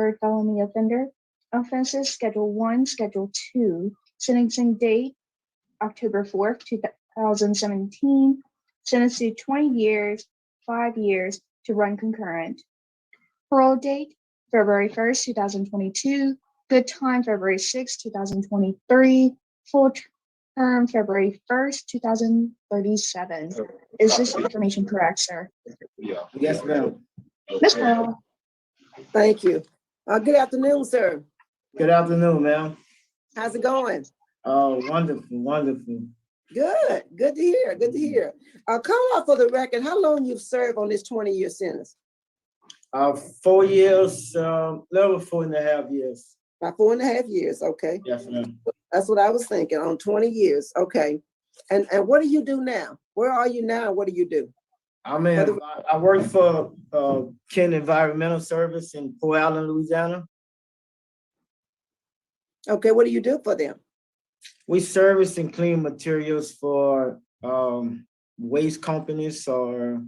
third felony offender. Offenses Schedule 1, Schedule 2. Sentencing date October 4th, 2017. Sentence to 20 years, 5 years to run concurrent. Parole date February 1st, 2022. Good time February 6th, 2023. Full term February 1st, 2037. Is this information correct, sir? Yes, ma'am. Ms. Pearl. Thank you. Good afternoon, sir. Good afternoon, ma'am. How's it going? Oh, wonderful, wonderful. Good. Good to hear. Good to hear. Come off for the record, how long you've served on this 20-year sentence? 4 years, little 4.5 years. About 4.5 years. Okay. Yes, ma'am. That's what I was thinking on 20 years. Okay. And what do you do now? Where are you now? What do you do? I work for Ken Environmental Service in Port Allen, Louisiana. Okay. What do you do for them? We service and clean materials for waste companies or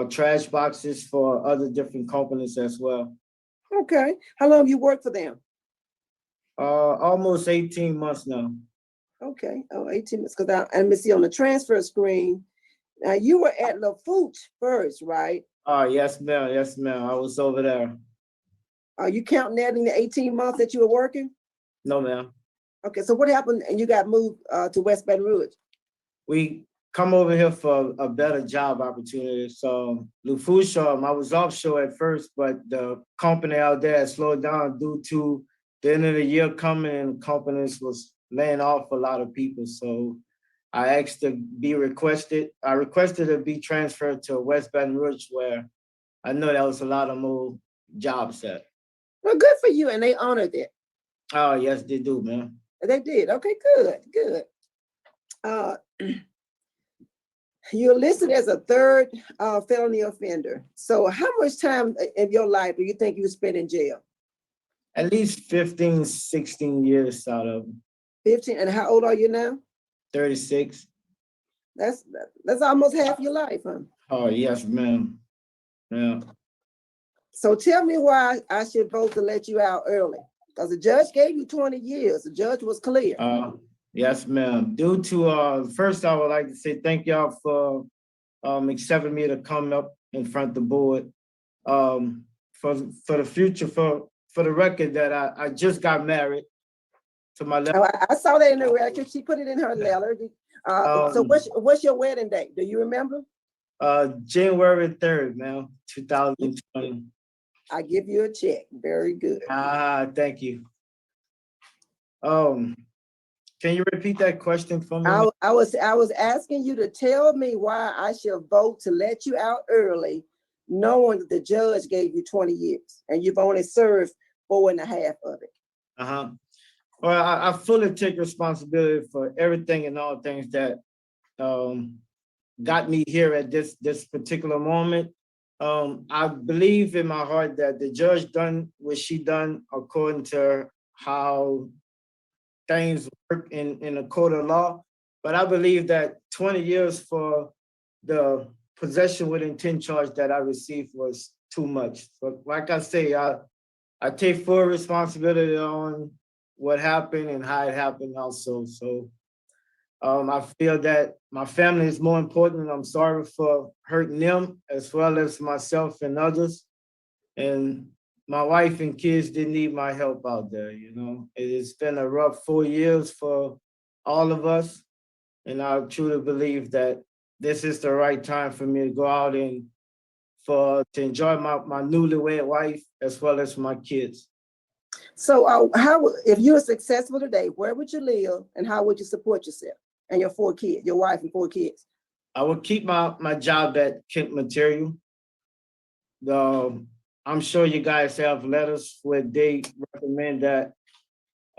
trash boxes for other different companies as well. Okay. How long have you worked for them? Almost 18 months now. Okay. Oh, 18 months. Because let me see on the transfer screen. Now you were at Lafourche first, right? Yes, ma'am. Yes, ma'am. I was over there. Are you counting that in the 18 months that you were working? No, ma'am. Okay, so what happened and you got moved to West Baton Rouge? We come over here for a better job opportunity. So Lafourche, I was offshore at first, but the company out there slowed down due to the end of the year coming and companies was laying off a lot of people. So I asked to be requested. I requested to be transferred to West Baton Rouge, where I know there was a lot of more jobs at. Well, good for you, and they honored it. Oh, yes, they do, man. They did. Okay, good, good. You're listed as a third felony offender. So how much time in your life do you think you spent in jail? At least 15, 16 years out of 15, and how old are you now? 36. That's almost half your life, huh? Oh, yes, ma'am. Yeah. So tell me why I should vote to let you out early. Because the judge gave you 20 years. The judge was clear. Yes, ma'am. Due to, first, I would like to say thank y'all for accepting me to come up in front of the board. For the future, for the record that I just got married to my left. Oh, I saw that in the record. She put it in her letter. So what's your wedding date? Do you remember? January 3rd, ma'am, 2020. I give you a check. Very good. Thank you. Can you repeat that question for me? I was asking you to tell me why I should vote to let you out early, knowing that the judge gave you 20 years and you've only served 4.5 of it. Well, I fully take responsibility for everything and all things that got me here at this particular moment. I believe in my heart that the judge done what she done according to how things work in a court of law. But I believe that 20 years for the possession with intent charge that I received was too much. But like I say, I take full responsibility on what happened and how it happened also. So I feel that my family is more important, and I'm sorry for hurting them as well as myself and others. And my wife and kids didn't need my help out there, you know. It's been a rough 4 years for all of us. And I truly believe that this is the right time for me to go out and to enjoy my newlywed wife as well as my kids. So if you were successful today, where would you live and how would you support yourself and your 4 kids, your wife and 4 kids? I would keep my job at Kent Material. I'm sure you guys have letters where they recommend that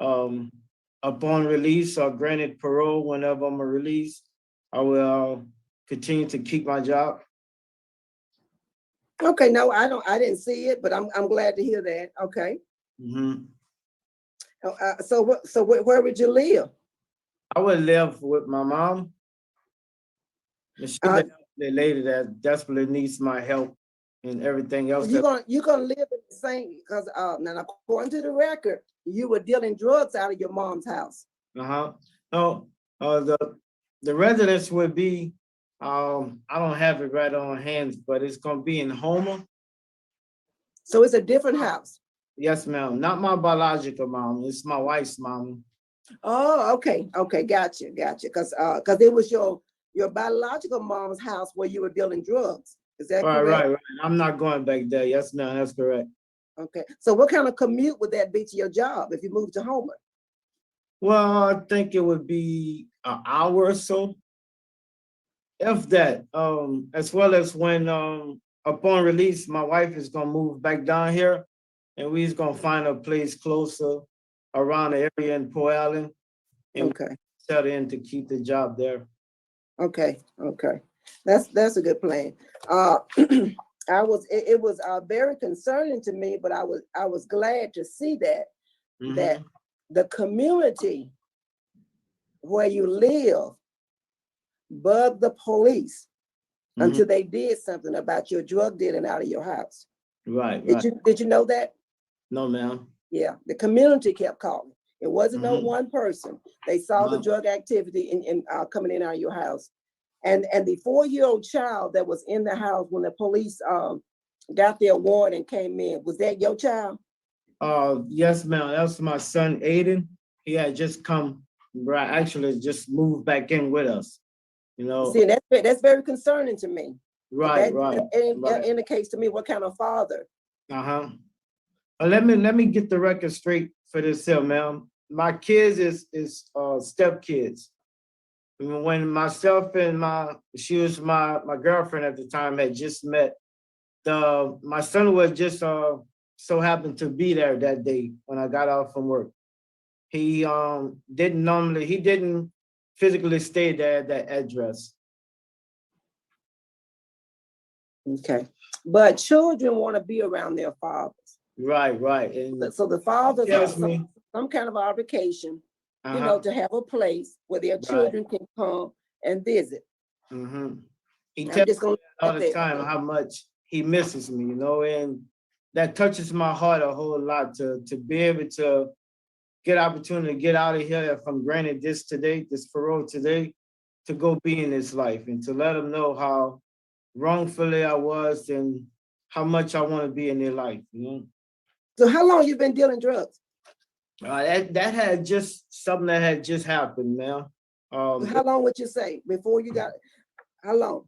upon release or granted parole whenever I'm released, I will continue to keep my job. Okay, no, I didn't see it, but I'm glad to hear that. Okay. Mm-hmm. So where would you live? I would live with my mom. She's the lady that desperately needs my help and everything else. You're gonna live in the same, because now according to the record, you were dealing drugs out of your mom's house. No, the residence would be, I don't have it right on hand, but it's gonna be in Homer. So it's a different house. Yes, ma'am. Not my biological mom. It's my wife's mom. Oh, okay, gotcha. Because it was your biological mom's house where you were dealing drugs. Is that correct? Right. I'm not going back there. Yes, ma'am. That's correct. Okay. So what kind of commute would that be to your job if you moved to Homer? Well, I think it would be an hour or so, if that. As well as when upon release, my wife is gonna move back down here, and we's gonna find a place closer around the area in Port Allen, and Okay. settle in to keep the job there. Okay. That's a good plan. It was very concerning to me, but I was glad to see that that the community where you live bugged the police until they did something about your drug dealing out of your house. Right. Did you know that? No, ma'am. Yeah, the community kept calling. It wasn't no one person. They saw the drug activity in coming in out of your house. And the 4-year-old child that was in the house when the police got their warrant and came in, was that your child? Yes, ma'am. That's my son, Aiden. He had just come, right, actually just moved back in with us. You know. See, that's very concerning to me. Right. That indicates to me what kind of father. Let me get the record straight for this here, ma'am. My kids is step kids. When myself and she was my girlfriend at the time, had just met. My son was just so happened to be there that day when I got off from work. He didn't physically stay there at that address. Okay, but children want to be around their fathers. Right. And so the fathers have me, some kind of obligation, to have a place where their children can come and visit. He tells me all the time how much he misses me, and that touches my heart a whole lot to be able to get opportunity to get out of here if I'm granted this parole today, to go be in his life and to let him know how wrongfully I was and how much I want to be in their life. So how long you been dealing drugs? That had just something that had just happened, man. How long would you say before you got? How long?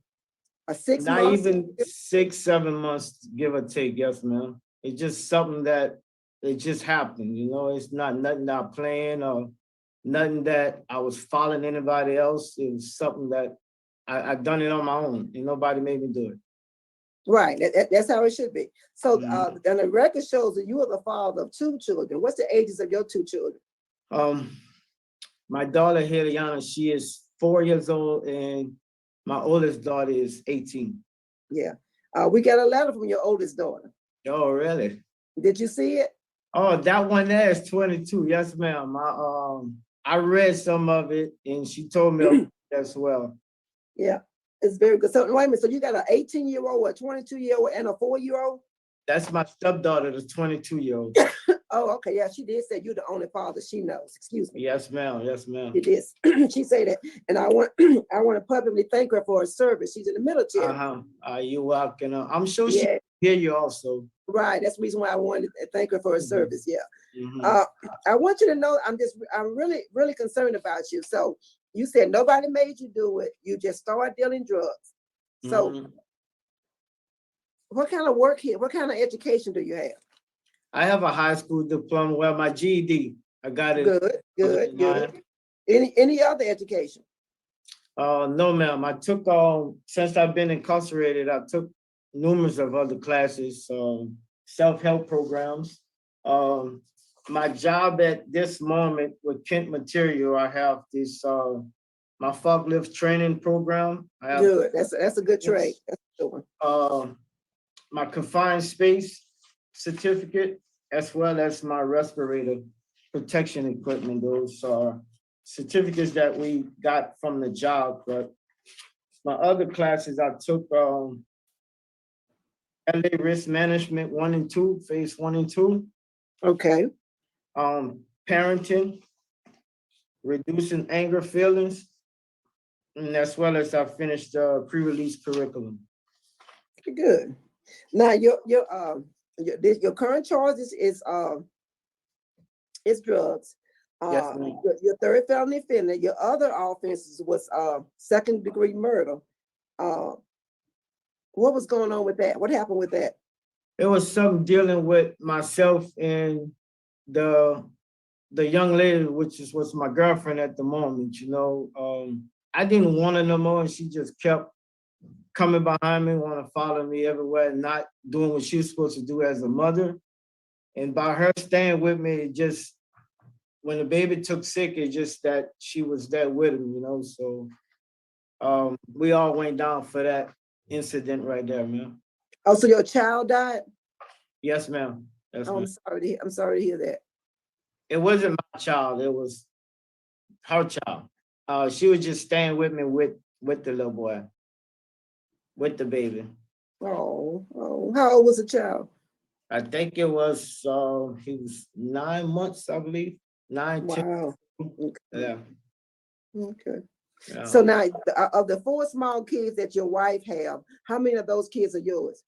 6 months? Not even 6-7 months, give or take. Yes, ma'am. It's just something that it just happened. It's not nothing I planned or nothing that I was following anybody else. It was something that I done it on my own, and nobody made me do it. Right, that's how it should be. So, and the record shows that you are the father of 2 children. What's the ages of your 2 children? My daughter, Heliana, she is 4 years old, and my oldest daughter is 18. Yeah, we got a letter from your oldest daughter. Oh, really? Did you see it? Oh, that one there is 22. Yes, ma'am. I read some of it, and she told me as well. Yeah. It's very good. So wait a minute. So you got an 18-year-old, a 22-year-old, and a 4-year-old? That's my stepdaughter, the 22-year-old. Oh, okay. Yeah, she did say you're the only father she knows. Excuse me. Yes, ma'am. It is. She said that, and I want to publicly thank her for her service. She's in the military. You're welcome. I'm sure she hear you also. Right. That's the reason why I wanted to thank her for her service. Yeah. I want you to know I'm really, really concerned about you. So you said nobody made you do it. You just started dealing drugs. So what kind of work here? What kind of education do you have? I have a high school diploma. Well, my GED. I got it. Good. Any other education? No, ma'am. I took since I've been incarcerated, I took numerous of other classes, self-help programs. My job at this moment with Kent Material, I have this my forklift training program. Good. That's a good trade. That's a good one. My confined space certificate, as well as my respirator protection equipment. Those are certificates that we got from the job. But my other classes I took LA risk management 1 and 2, phase 1 and 2. Okay. Parenting, reducing anger feelings, and as well as I finished the pre-release curriculum. Good. Now your current charges is drugs. Yes, ma'am. Your third felony offender. Your other offenses was second-degree murder. What was going on with that? What happened with that? It was something dealing with myself and the young lady, which was my girlfriend at the moment. I didn't want her no more, and she just kept coming behind me, want to follow me everywhere, and not doing what she was supposed to do as a mother. And by her staying with me, it just, when the baby took sick, it's just that she was there with him, So we all went down for that incident right there, man. Oh, so your child died? Yes, ma'am. Yes, ma'am. I'm sorry to hear that. It wasn't my child, it was her child. She was just staying with me with the little boy, with the baby. Oh, how old was the child? I think it was, he was 9 months, I believe. 9, 10. Wow. Yeah. Okay. Yeah. So now, of the 4 small kids that your wife have, how many of those kids are yours?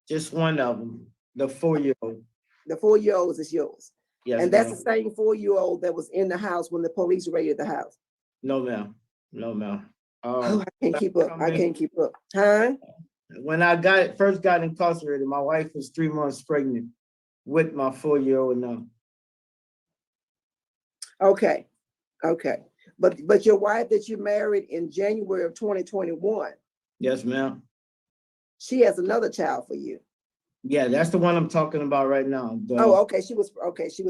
Just one of them, the 4-year-old. The 4-year-olds is yours. Yes, and that's ma'am. the same 4-year-old that was in the house when the police raided the house. No, ma'am. No, ma'am. I can't keep up. I can't keep up. Huh? When I first got incarcerated, my wife was 3 months pregnant with my 4-year-old now. Okay. But your wife that you married in January of 2021. Yes, ma'am. She has another child for you. Yeah, that's the one I'm talking about right now. Okay. She was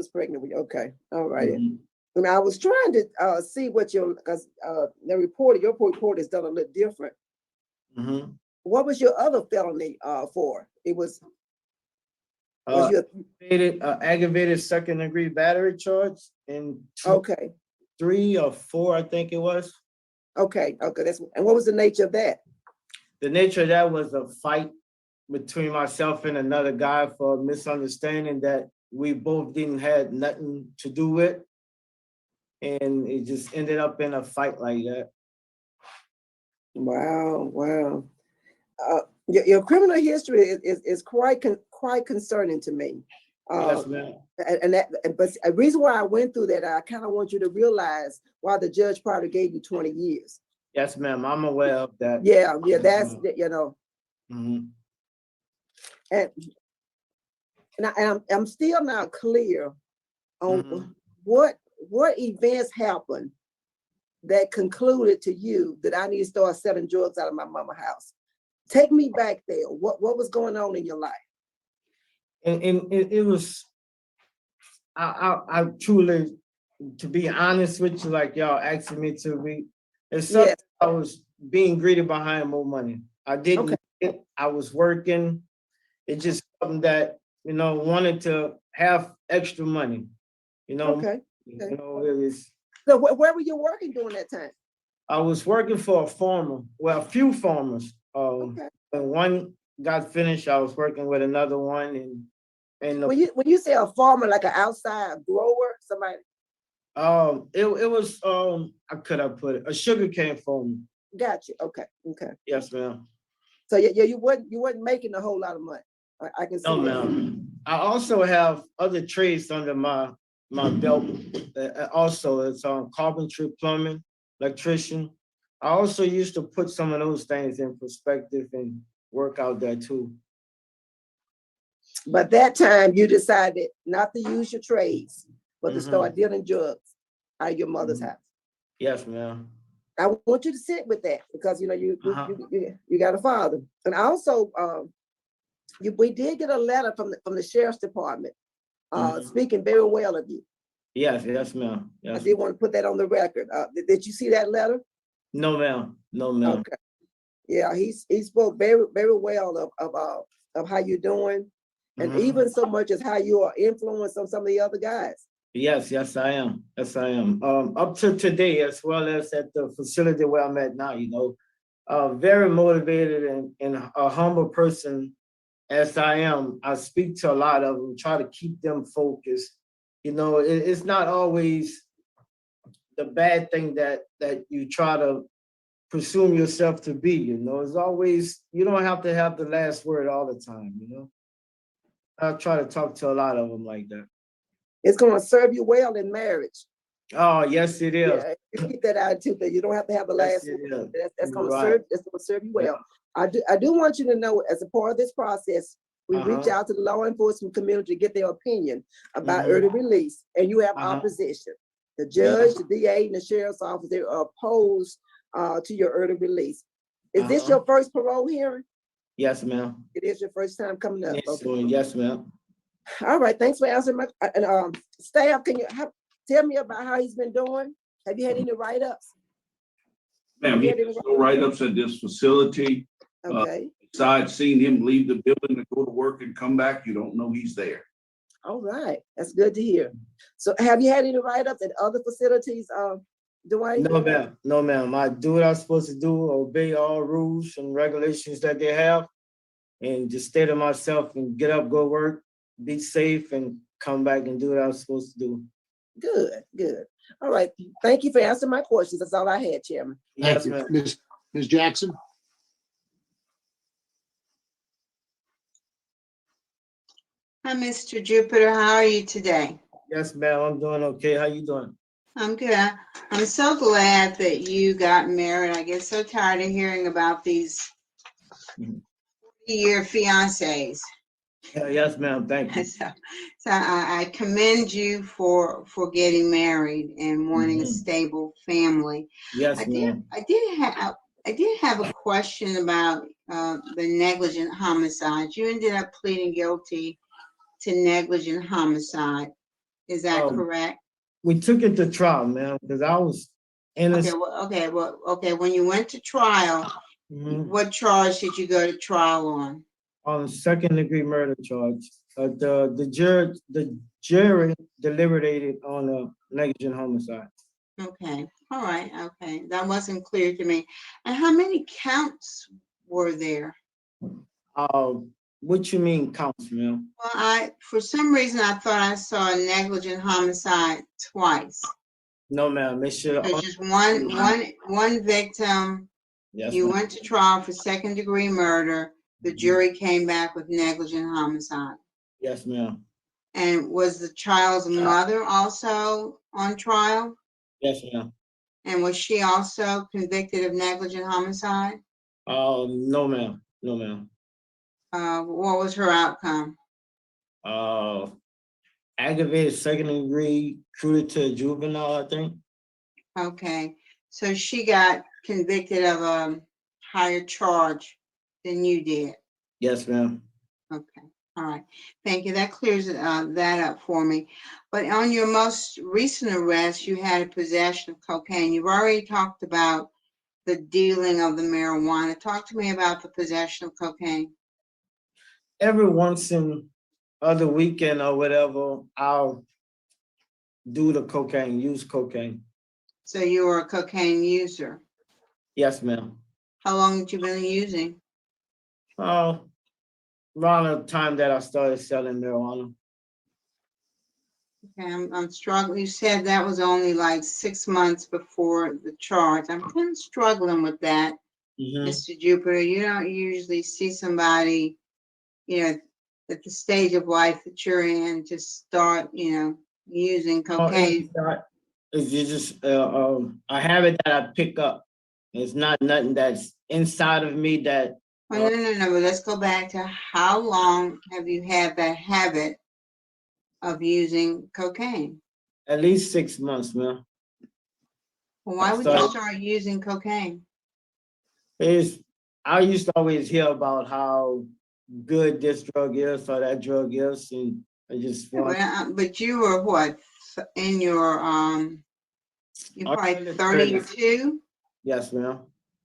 pregnant with you. Okay. All right. Mm-hmm. And I was trying to see what because your report is done a little different. Mm-hmm. What was your other felony for? It was aggravated second-degree battery charge and 3 or 4, I think it was. Okay. And what was the nature of that? The nature of that was a fight between myself and another guy for a misunderstanding that we both didn't have nothing to do with. And it just ended up in a fight like that. Wow. Your criminal history is quite concerning to me. Yes, ma'am. But a reason why I went through that, I kind of want you to realize why the judge probably gave you 20 years. Yes, ma'am. I'm aware of that. Yeah, that's Mm-hmm. And I'm still not clear on what events happened that concluded to you that I need to start selling drugs out of my mama's house. Take me back there. What was going on in your life? And it was, I truly, to be honest with you, like y'all asking me to read, it's something. Yes. I was being greedy behind more money. I didn't. Okay. I was working. It's just something that, wanted to have extra money. Okay. It was. So where were you working during that time? I was working for a farmer. Well, a few farmers. When one got finished, I was working with another one. And when you say a farmer, like an outside grower, somebody. It was how could I put it? A sugarcane farmer. Gotcha. Okay. Yes, ma'am. So you wasn't making a whole lot of money. I can see. No, ma'am. I also have other trades under my belt. Also, it's carpentry, plumbing, electrician. I also used to put some of those things in perspective and work out there too. But that time you decided not to use your trades, but to start dealing drugs out of your mother's house. Yes, ma'am. I want you to sit with that because you got a father, and also we did get a letter from the sheriff's department speaking very well of you. Yes, ma'am. Yes. I did want to put that on the record. Did you see that letter? No, ma'am. Okay. Yeah, he spoke very, very well of how you're doing, and even so much as how you are influenced on some of the other guys. Yes, I am. Yes, I am. Up to today, as well as at the facility where I'm at now, very motivated and a humble person as I am, I speak to a lot of them, try to keep them focused. You know, it's not always the bad thing that you try to presume yourself to be. You know, it's always, you don't have to have the last word all the time. You know, I try to talk to a lot of them like that. It's going to serve you well in marriage. Oh, yes, it is. Yeah, keep that attitude that you don't have to have the last word. That's going to serve you well. Yeah. I do want you to know, as a part of this process, we reach out to the law enforcement community to get their opinion about early release, and you have opposition. The judge, the DA, and the sheriff's office, they are opposed to your early release. Is this your first parole hearing? Yes, ma'am. It is your first time coming up. Yes, okay. Yes, ma'am. All right, thanks for answering my, and staff, can you tell me about how he's been doing? Have you had any write-ups? Ma'am, he has no write-ups at this facility. Okay. Besides seeing him leave the building to go to work and come back, you don't know he's there. All right, that's good to hear. So have you had any write-ups at other facilities, Dwayne? No, ma'am. No, ma'am. I do what I'm supposed to do, obey all rules and regulations that they have, and just stay to myself and get up, go work, be safe, and come back and do what I'm supposed to do. Good, good. All right. Thank you for answering my questions. That's all I had, Chairman. Thank you. Ms. Jackson? Hi, Mr. Jupiter. How are you today? Yes, ma'am. I'm doing okay. How you doing? I'm good. I'm so glad that you got married. I get so tired of hearing about these 40-year fiancés. Yes, ma'am. Thank you. So I commend you for getting married and wanting a stable family. Yes, ma'am. I did have a question about the negligent homicide. You ended up pleading guilty to negligent homicide. Is that correct? We took it to trial, ma'am, because I was innocent. Okay. When you went to trial, what charge did you go to trial on? On second-degree murder charge. The jury deliberated on a negligent homicide. Okay. All right. Okay. That wasn't clear to me. And how many counts were there? What you mean counts, ma'am? Well, for some reason, I thought I saw a negligent homicide twice. No, ma'am. It should have. There's just one victim. Yes, you ma'am. went to trial for second-degree murder. The jury came back with negligent homicide. Yes, ma'am. And was the child's mother also on trial? Yes, ma'am. And was she also convicted of negligent homicide? No, ma'am. No, ma'am. What was her outcome? Aggravated second degree, cruelty to a juvenile, I think. Okay, so she got convicted of a higher charge than you did. Yes, ma'am. Okay, all right. Thank you. That clears that up for me. But on your most recent arrest, you had a possession of cocaine. You've already talked about the dealing of the marijuana. Talk to me about the possession of cocaine. Every once in other weekend or whatever, I'll do the cocaine, use cocaine. So you were a cocaine user? Yes, ma'am. How long had you been using? Around the time that I started selling marijuana. Okay, I'm struggling. You said that was only like 6 months before the charge. I'm kind of struggling with that, Mr. Jupiter. You don't usually see somebody, at the stage of life that you're in, to start, using cocaine. It's just a habit that I pick up. It's not nothing that's inside of me that. No. But let's go back to how long have you had that habit of using cocaine? At least 6 months, ma'am. Well, why would you start using cocaine? I used to always hear about how good this drug is or that drug is, and I just but you were what, in your you're probably 32? Yes, ma'am.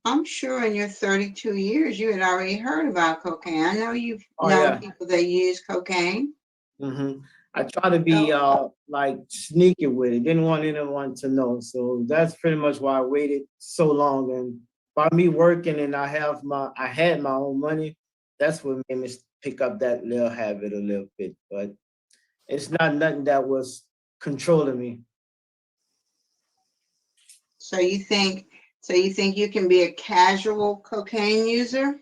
I'm sure in your 32 years you had already heard about cocaine. I know you've known people that use cocaine. I try to be like sneaky with it. Didn't want anyone to know. So that's pretty much why I waited so long. And by me working and I had my own money, that's what made me pick up that little habit a little bit, but it's not nothing that was controlling me. So you think you can be a casual cocaine user?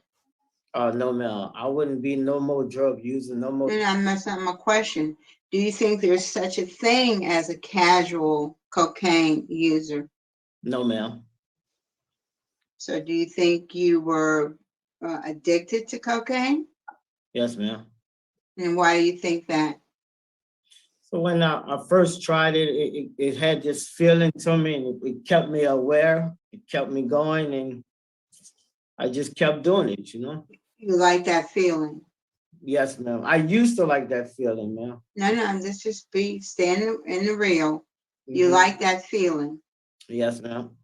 No, ma'am. I wouldn't be no more drug user, no more. No, that's not my question. Do you think there's such a thing as a casual cocaine user? No, ma'am. So do you think you were addicted to cocaine? Yes, ma'am. And why do you think that? So when I first tried it had this feeling to me, and it kept me aware. It kept me going, and I just kept doing it, you know? You like that feeling? Yes, ma'am. I used to like that feeling, ma'am. No, this just be standing in the real. You Mhm. like that feeling? Yes, ma'am.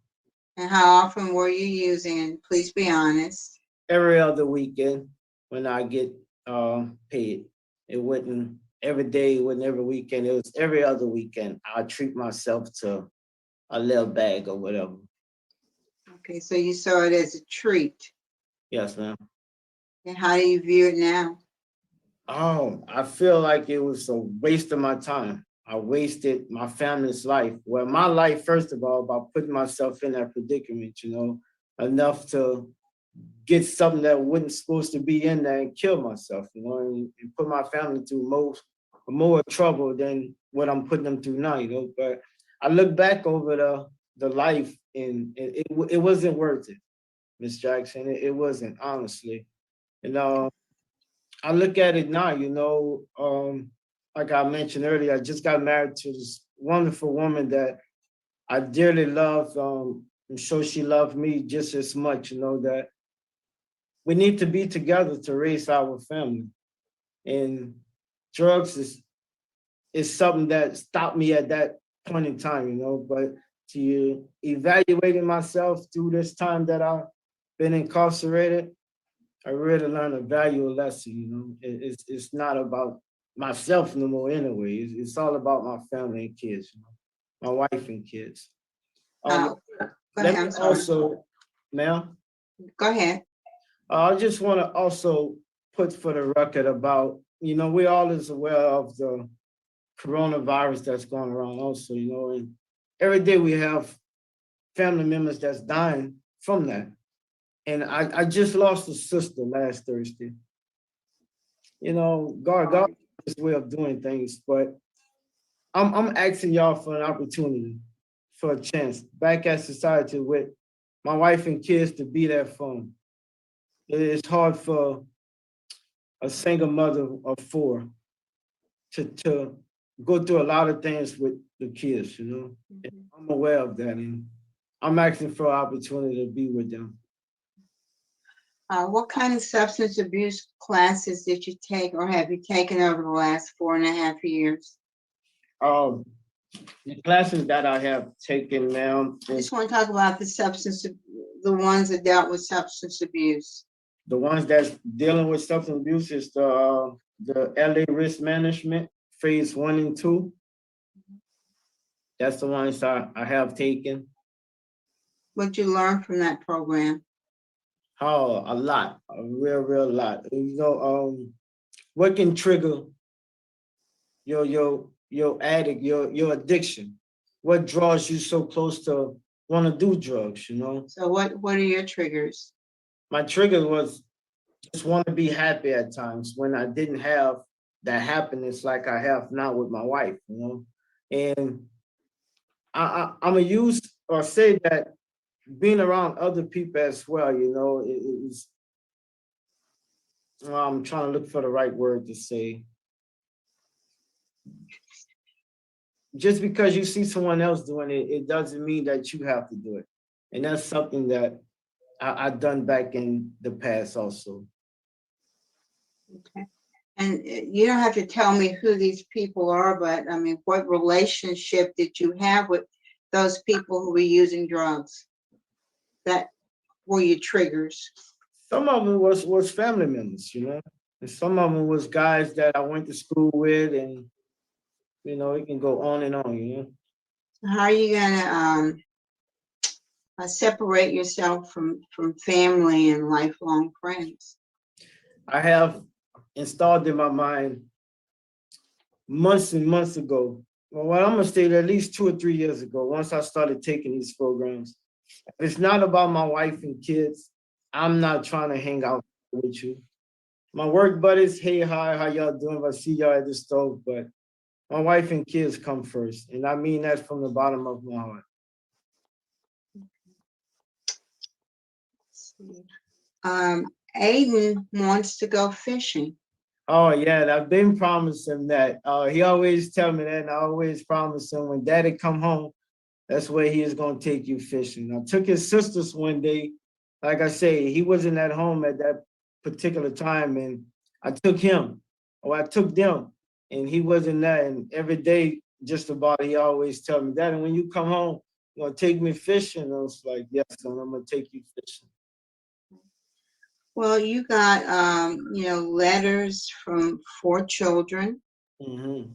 And how often were you using? Please be honest. Every other weekend when I get paid. It wasn't every day, it wasn't every weekend. It was every other weekend. I treat myself to a little bag or whatever. Okay, so you saw it as a treat. Yes, ma'am. And how do you view it now? I feel like it was a waste of my time. I wasted my family's life. Well, my life, first of all, by putting myself in that predicament, you know, enough to get something that wasn't supposed to be in there and kill myself, you know, and put my family through more trouble than what I'm putting them through now, you know. But I look back over the life, and it wasn't worth it, Miss Jackson. It wasn't, honestly. And I look at it now, you know, like I mentioned earlier, I just got married to this wonderful woman that I dearly love. I'm sure she loved me just as much, you know, that we need to be together to raise our family. And drugs is something that stopped me at that point in time, you know, but to evaluating myself through this time that I've been incarcerated, I really learned a valuable lesson, you know. It's not about myself no more anyway. It's all about my family and kids, you know, my wife and kids. Go Let ahead, me I'm sorry. also, ma'am, Go ahead. I just want to also put for the record about, you know, we all is aware of the coronavirus that's going around also, you know, and every day we have family members that's dying from that. And I just lost a sister last Thursday. You know, God has his way of doing things, but I'm asking y'all for an opportunity, for a chance, back at society with my wife and kids to be there for them. It's hard for a single mother of four to go through a lot of things with the kids, you know. And I'm aware of that, and I'm asking for an opportunity to be with them. What kind of substance abuse classes did you take or have you taken over the last 4.5 years? The classes that I have taken now, I just want to talk about the ones that dealt with substance abuse. the ones that's dealing with substance abuse is the LA risk management phase 1 and 2. That's the ones I have taken. What'd you learn from that program? Oh, a lot, a real lot. You know, what can trigger your addict, your addiction? What draws you so close to want to do drugs, you know? So what are your triggers? My trigger was just want to be happy at times when I didn't have that happiness like I have now with my wife, you know? And I'm gonna use or say that being around other people as well, you know, is, well, I'm trying to look for the right word to say. Just because you see someone else doing it, it doesn't mean that you have to do it. And that's something that I've done back in the past also. Okay. And you don't have to tell me who these people are, but I mean, what relationship did you have with those people who were using drugs? That were your triggers? Some of it was family members, you know, and some of them was guys that I went to school with, and you know, it can go on and on, you know. How are you gonna separate yourself from family and lifelong friends? I have installed in my mind months and months ago. Well, I'm gonna say at least 2 or 3 years ago, once I started taking these programs. If it's not about my wife and kids, I'm not trying to hang out with you. My work buddies, hey, hi, how y'all doing? I see y'all at the stove, but my wife and kids come first. And I mean that from the bottom of my heart. Aiden wants to go fishing. Oh yeah, I've been promising that. He always tell me that, and I always promise him when daddy come home, that's where he is gonna take you fishing. I took his sisters one day. Like I say, he wasn't at home at that particular time, and I took him, or I took them, and he wasn't there. And every day, just about, he always tell me that. And when you come home, you gonna take me fishing? I was like, yes, son, I'm gonna take you fishing. Well, you got, letters from 4 children, Mm-hmm.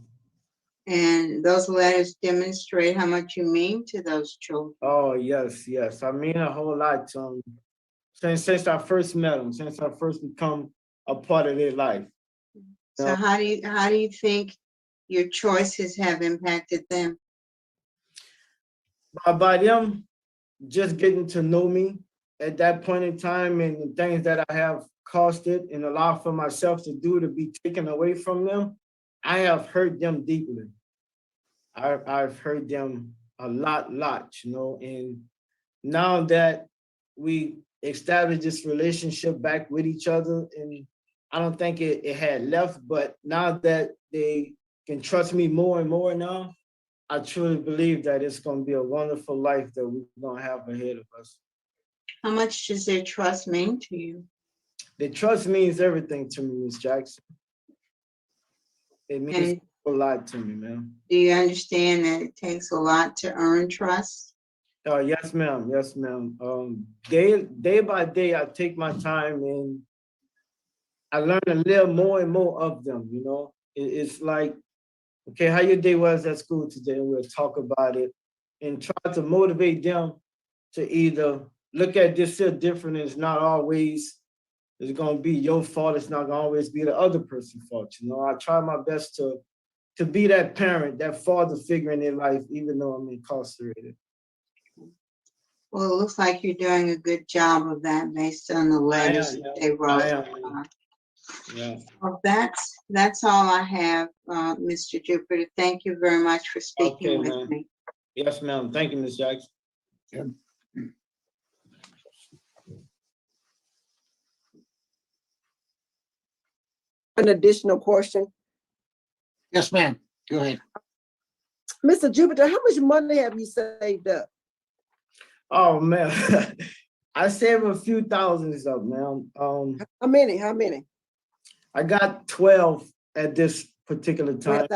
and those letters demonstrate how much you mean to those children. Oh, yes, yes. I mean a whole lot to them. Since I first met them, since I first become a part of their life. So how do you think your choices have impacted them? By them just getting to know me at that point in time, and the things that I have costed and allowed for myself to do to be taken away from them, I have hurt them deeply. I've hurt them a lot, and now that we established this relationship back with each other, and I don't think it had left, but now that they can trust me more and more now, I truly believe that it's going to be a wonderful life that we're going to have ahead of us. How much does their trust mean to you? The trust means everything to me, Ms. Jackson. It means a lot to me, man. Do you understand that it takes a lot to earn trust? Yes, ma'am. Yes, ma'am. Day by day, I take my time and I learn a little more and more of them. It's like, okay, how your day was at school today? And we'll talk about it and try to motivate them to either look at this here different. It's not always, it's going to be your fault. It's not going to always be the other person's fault. I try my best to be that parent, that father figure in their life, even though I'm incarcerated. Well, it looks like you're doing a good job of that based on the letters that they wrote. Yeah. Well, that's all I have, Mr. Jupiter. Thank you very much for speaking with me. Yes, ma'am. Thank you, Ms. Jackson. Yeah. An additional question. Yes, ma'am. Go ahead. Mr. Jupiter, how much money have you saved up? Oh, man. I saved a few thousands up, man. How many? I got 12 at this particular time.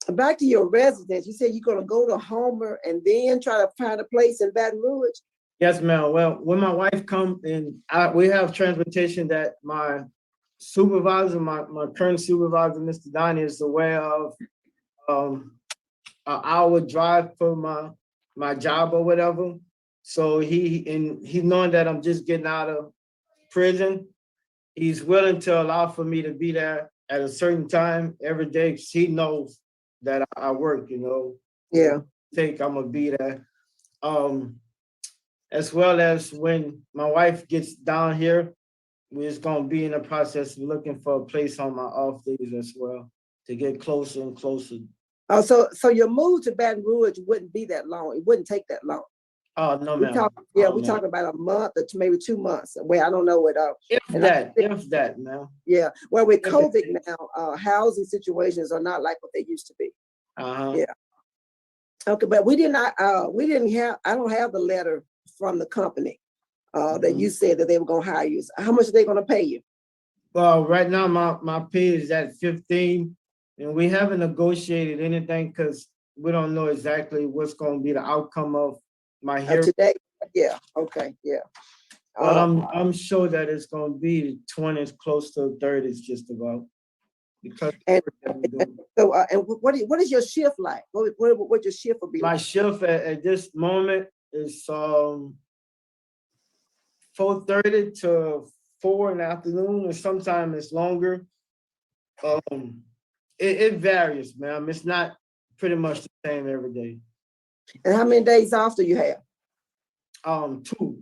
Back to your residence, you said you're gonna go to Homer and then try to find a place in Baton Rouge? Yes, ma'am. Well, when my wife comes and we have transportation that my supervisor, my current supervisor, Mr. Donnie, is aware of, an hour drive for my job or whatever. So he's knowing that I'm just getting out of prison, he's willing to allow for me to be there at a certain time every day, because he knows that I work, Yeah. I'm gonna be there. As well as when my wife gets down here, we're just gonna be in the process of looking for a place on my off days as well to get closer and closer. Oh, so your move to Baton Rouge wouldn't be that long. It wouldn't take that long. Oh, no, ma'am. We're talking about a month or maybe 2 months. Well, I don't know what. If that, ma'am. Yeah. Well, with COVID now, housing situations are not like what they used to be. Yeah. Okay, but I don't have the letter from the company that you said that they were gonna hire you. How much are they gonna pay you? Well, right now my pay is at 15, and we haven't negotiated anything because we don't know exactly what's gonna be the outcome of my hearing. Today? Yeah. Okay. Yeah. But I'm sure that it's gonna be 20s, close to 30s, just about. Because so what is your shift like? What your shift will be my like? shift at this moment is 4:30 to 4 in the afternoon, and sometimes it's longer. It varies, ma'am. It's not pretty much the same every day. And how many days off do you have? 2.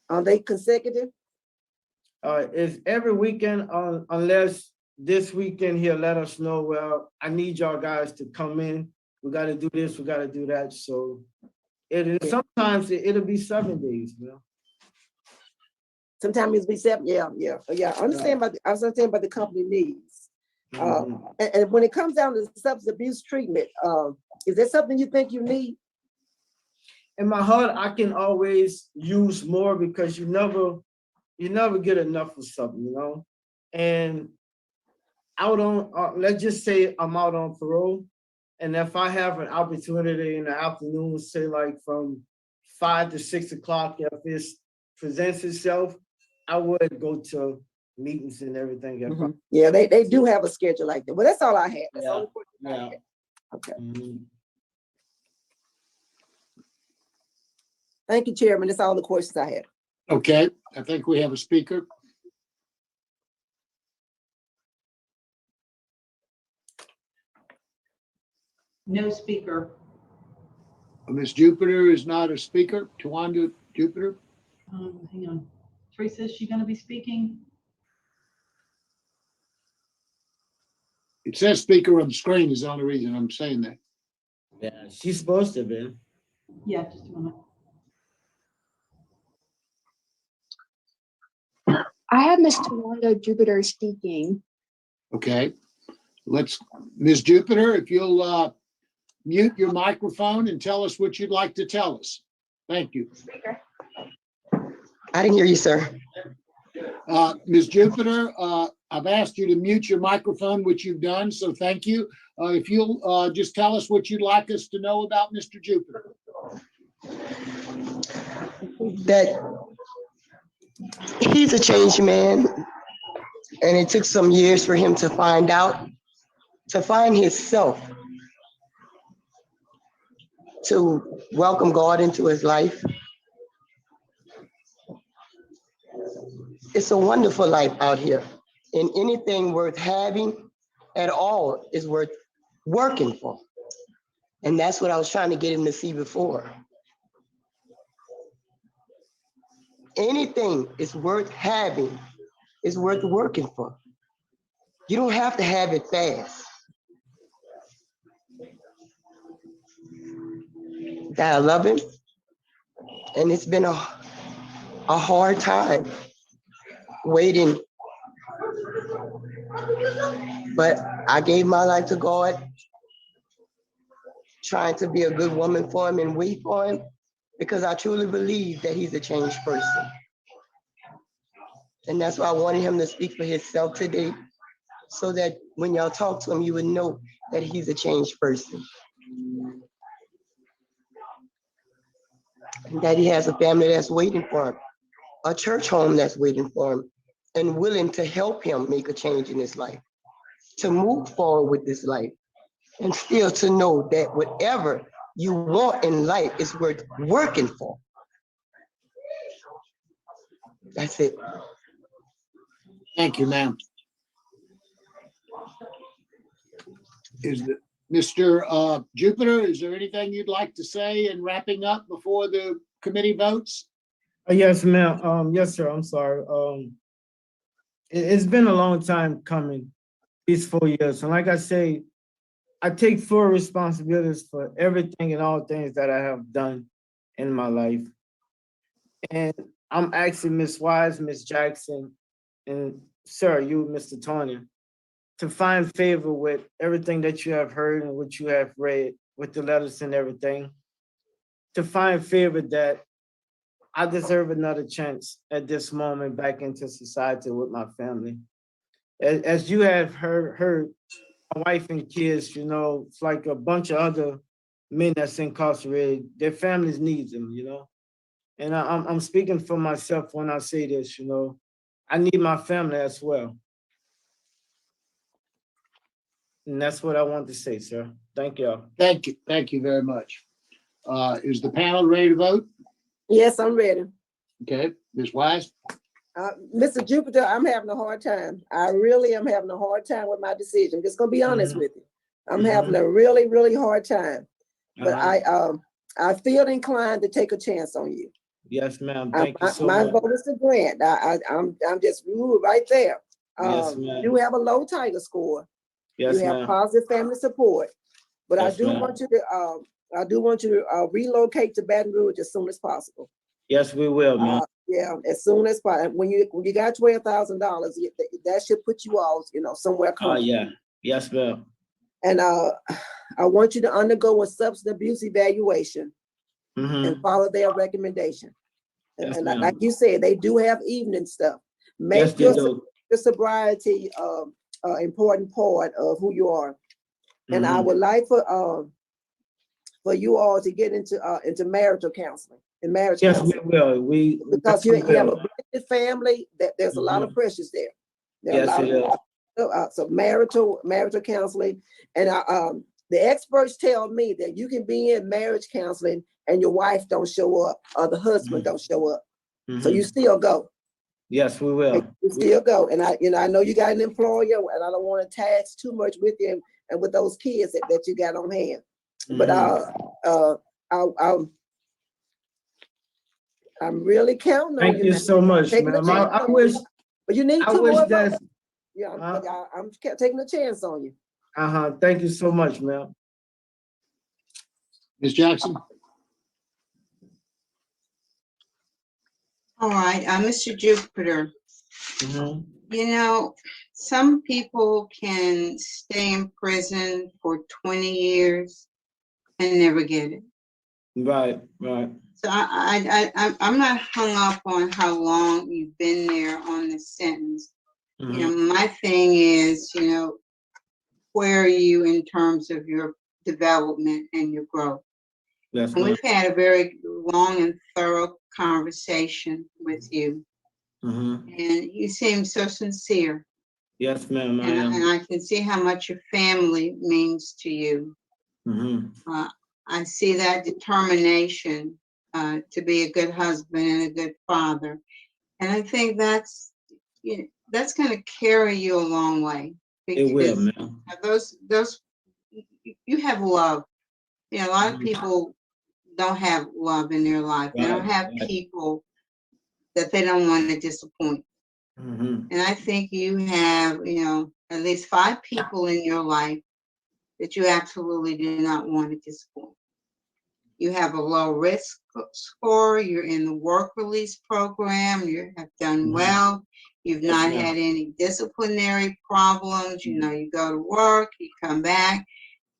Are they consecutive? It's every weekend, unless this weekend he'll let us know, well, I need y'all guys to come in. We got to do this, we got to do that. So sometimes it'll be 7 days, you know. Sometimes it'll be 7. Yeah. I understand about the company needs. And when it comes down to substance abuse treatment, is there something you think you need? In my heart, I can always use more because you never get enough of something, you know. And out on, let's just say I'm out on parole, and if I have an opportunity in the afternoon, say like from 5 to 6 o'clock, if it presents itself, I would go to meetings and everything. Yeah, they do have a schedule like that. Well, that's all I had. That's all the questions I had. Okay. Thank you, Chairman. That's all the questions I had. Okay, I think we have a speaker. No speaker. Ms. Jupiter is not a speaker. Tawanda Jupiter. Hang on. Teresa, is she going to be speaking? It says speaker on the screen is the only reason I'm saying that. Yeah, she's supposed to be. Yeah, just a moment. I have Miss Tawanda Jupiter speaking. Okay, Ms. Jupiter, if you'll mute your microphone and tell us what you'd like to tell us. Thank you. I didn't hear you, sir. Ms. Jupiter, I've asked you to mute your microphone, which you've done, so thank you. If you'll just tell us what you'd like us to know about Mr. Jupiter. That he's a changed man, and it took some years for him to find himself, to welcome God into his life. It's a wonderful life out here, and anything worth having at all is worth working for. And that's what I was trying to get him to see before. Anything is worth having, is worth working for. You don't have to have it fast. That I love him, and it's been a hard time waiting, but I gave my life to God, trying to be a good woman for him and wait for him, because I truly believe that he's a changed person. And that's why I wanted him to speak for himself today, so that when y'all talk to him, you would know that he's a changed person. And that he has a family that's waiting for him, a church home that's waiting for him, and willing to help him make a change in his life, to move forward with this life, and still to know that whatever you want in life is worth working for. That's it. Thank you, ma'am. Mr. Jupiter, is there anything you'd like to say in wrapping up before the committee votes? Yes, ma'am. Yes, sir. I'm sorry. It's been a long time coming, these 4 years. And like I say, I take full responsibilities for everything and all things that I have done in my life. And I'm asking Ms. Wise, Ms. Jackson, and sir, you, Mr. Tony, to find favor with everything that you have heard and what you have read with the letters and everything, to find favor that I deserve another chance at this moment back into society with my family. As you have heard my wife and kids, you know, it's like a bunch of other men that's incarcerated, their families need them, you know. And I'm speaking for myself when I say this, you know, I need my family as well. And that's what I want to say, sir. Thank y'all. Thank you. Thank you very much. Is the panel ready to vote? Yes, I'm ready. Okay, Ms. Wise? Mr. Jupiter, I'm having a hard time. I really am having a hard time with my decision. Just gonna be honest with you. I'm having a really, really hard time. But I feel inclined to take a chance on you. Yes, ma'am. Thank you so My much. vote is to grant. I'm just right there. Yes, ma'am. You have a low title score. Yes, You have ma'am. positive family support. But Yes, I do ma'am. want you to relocate to Baton Rouge as soon as possible. Yes, we will, ma'am. Yeah, as soon as possible. When you got $12,000, that should put you all, somewhere comfortable. Yeah. Yes, ma'am. And I want you to undergo a substance abuse evaluation and follow their recommendation. Yes, And ma'am. like you said, they do have evening stuff. Yes, Make they your do. sobriety important part of who you are. And I would like for you all to get into marital counseling and marriage Yes, counseling. we will. Because we you have a will. blended family, that there's a lot of pressures there. There are Yes, it is. so marital counseling, and the experts tell me that you can be in marriage counseling and your wife don't show up or the husband don't show up, so you still go. Yes, we will. You still go, and I know you got an employer, and I don't want to tax too much with you and with those kids that you got on hand. But I'm really counting on you. Thank you so much, ma'am. I wish. But you need I two wish more that. votes. Yeah, I'm taking a chance on you. Thank you so much, ma'am. Ms. Jackson? All right, Mr. Jupiter, some people can stay in prison for 20 years and never get it. Right. So I'm not hung up on how long you've been there on the sentence. My thing is, where are you in terms of your development and your growth? Yes, and we've had a very long and thorough conversation with you. And you seem so sincere. Yes, ma'am. And I can see how much your family means to you. I see that determination to be a good husband and a good father. And I think that's going to carry you a long way. It will, ma'am. Those you have love. A lot of people don't have love in their life. They don't have people that they don't want to disappoint. And I think you have, at least 5 people in your life that you absolutely do not want to disappoint. You have a low risk score. You're in the work release program. You have done well. You've not had any disciplinary problems. You go to work, you come back,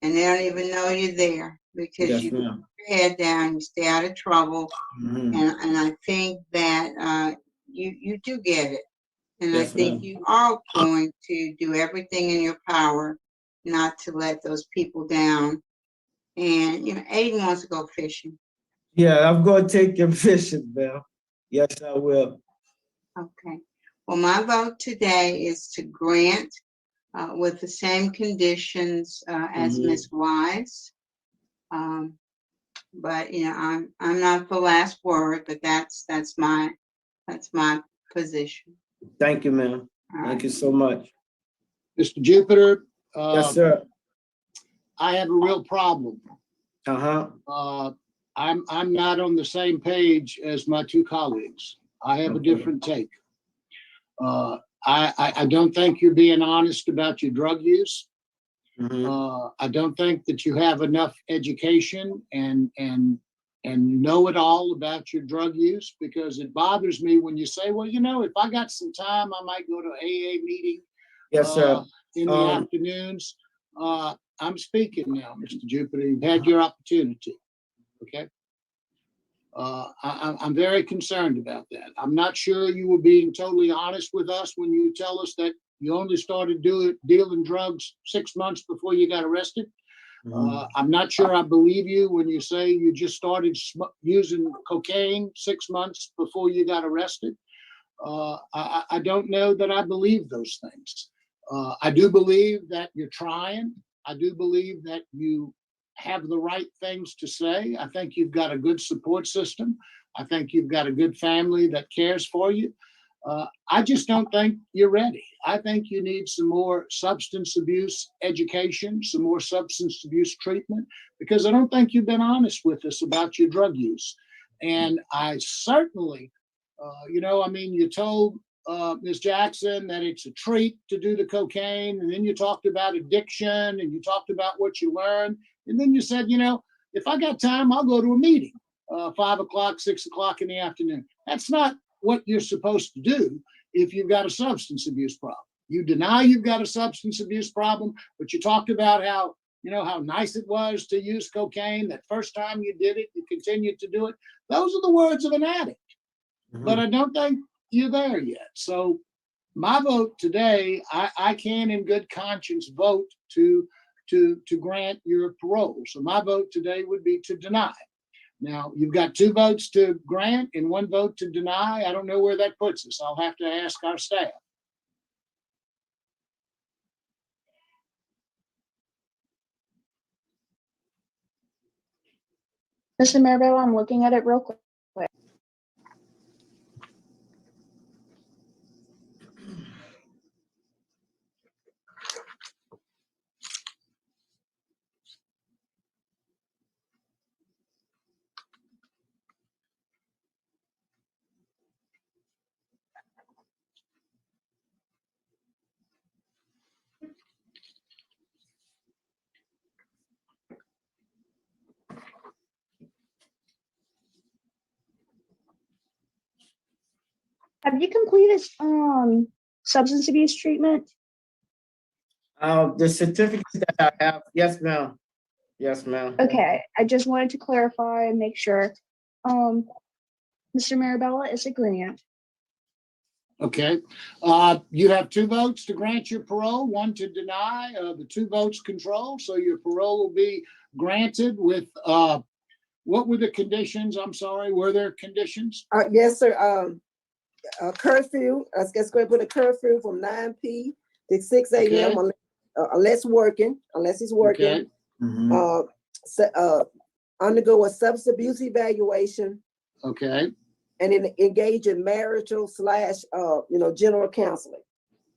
and they don't even know you're there because you put your head down, you stay out of trouble. And I think that you do get it. And I think you are going to do everything in your power not to let those people down. And, Aiden wants to go fishing. Yeah, I'm going to take him fishing, Bill. Yes, I will. Okay. Well, my vote today is to grant with the same conditions as Ms. Wise. But I'm not the last word, but that's my position. Thank you, ma'am. Thank you so much. Mr. Jupiter? Yes, sir. I have a real problem. I'm not on the same page as my 2 colleagues. I have a different take. I don't think you're being honest about your drug use. I don't think that you have enough education and know it all about your drug use, because it bothers me when you say, well, if I got some time, I might go to AA meeting. Yes, sir. In the afternoons. I'm speaking now, Mr. Jupiter. You've had your opportunity. Okay. I'm very concerned about that. I'm not sure you were being totally honest with us when you tell us that you only started dealing drugs 6 months before you got arrested. I'm not sure I believe you when you say you just started using cocaine 6 months before you got arrested. I don't know that I believe those things. I do believe that you're trying. I do believe that you have the right things to say. I think you've got a good support system. I think you've got a good family that cares for you. I just don't think you're ready. I think you need some more substance abuse education, some more substance abuse treatment, because I don't think you've been honest with us about your drug use. And I certainly, you told Ms. Jackson that it's a treat to do the cocaine, and then you talked about addiction, and you talked about what you learned, and then you said, if I got time, I'll go to a meeting, 5 o'clock, 6 o'clock in the afternoon. That's not what you're supposed to do if you've got a substance abuse problem. You deny you've got a substance abuse problem, but you talked about how nice it was to use cocaine. That first time you did it, you continued to do it. Those are the words of an addict. But I don't think you're there yet. So my vote today, I can in good conscience vote to grant your parole. So my vote today would be to deny. Now, you've got 2 votes to grant and 1 vote to deny. I don't know where that puts us. I'll have to ask our staff. Mr. Maribel, I'm looking at it real quick. Have you completed substance abuse treatment? The certificates that I have, yes, ma'am. Yes, ma'am. Okay, I just wanted to clarify and make sure. Mr. Marabella, it's a grant. Okay. You have 2 votes to grant your parole, 1 to deny. The 2 votes control. So your parole will be granted with, what were the conditions? I'm sorry, were there conditions? Yes, sir. A curfew, I guess we're going to put a curfew from 9 p to 6 a.m. Okay. Unless he's working. Okay. Undergo a substance abuse evaluation. Okay. And then engage in marital / general counseling.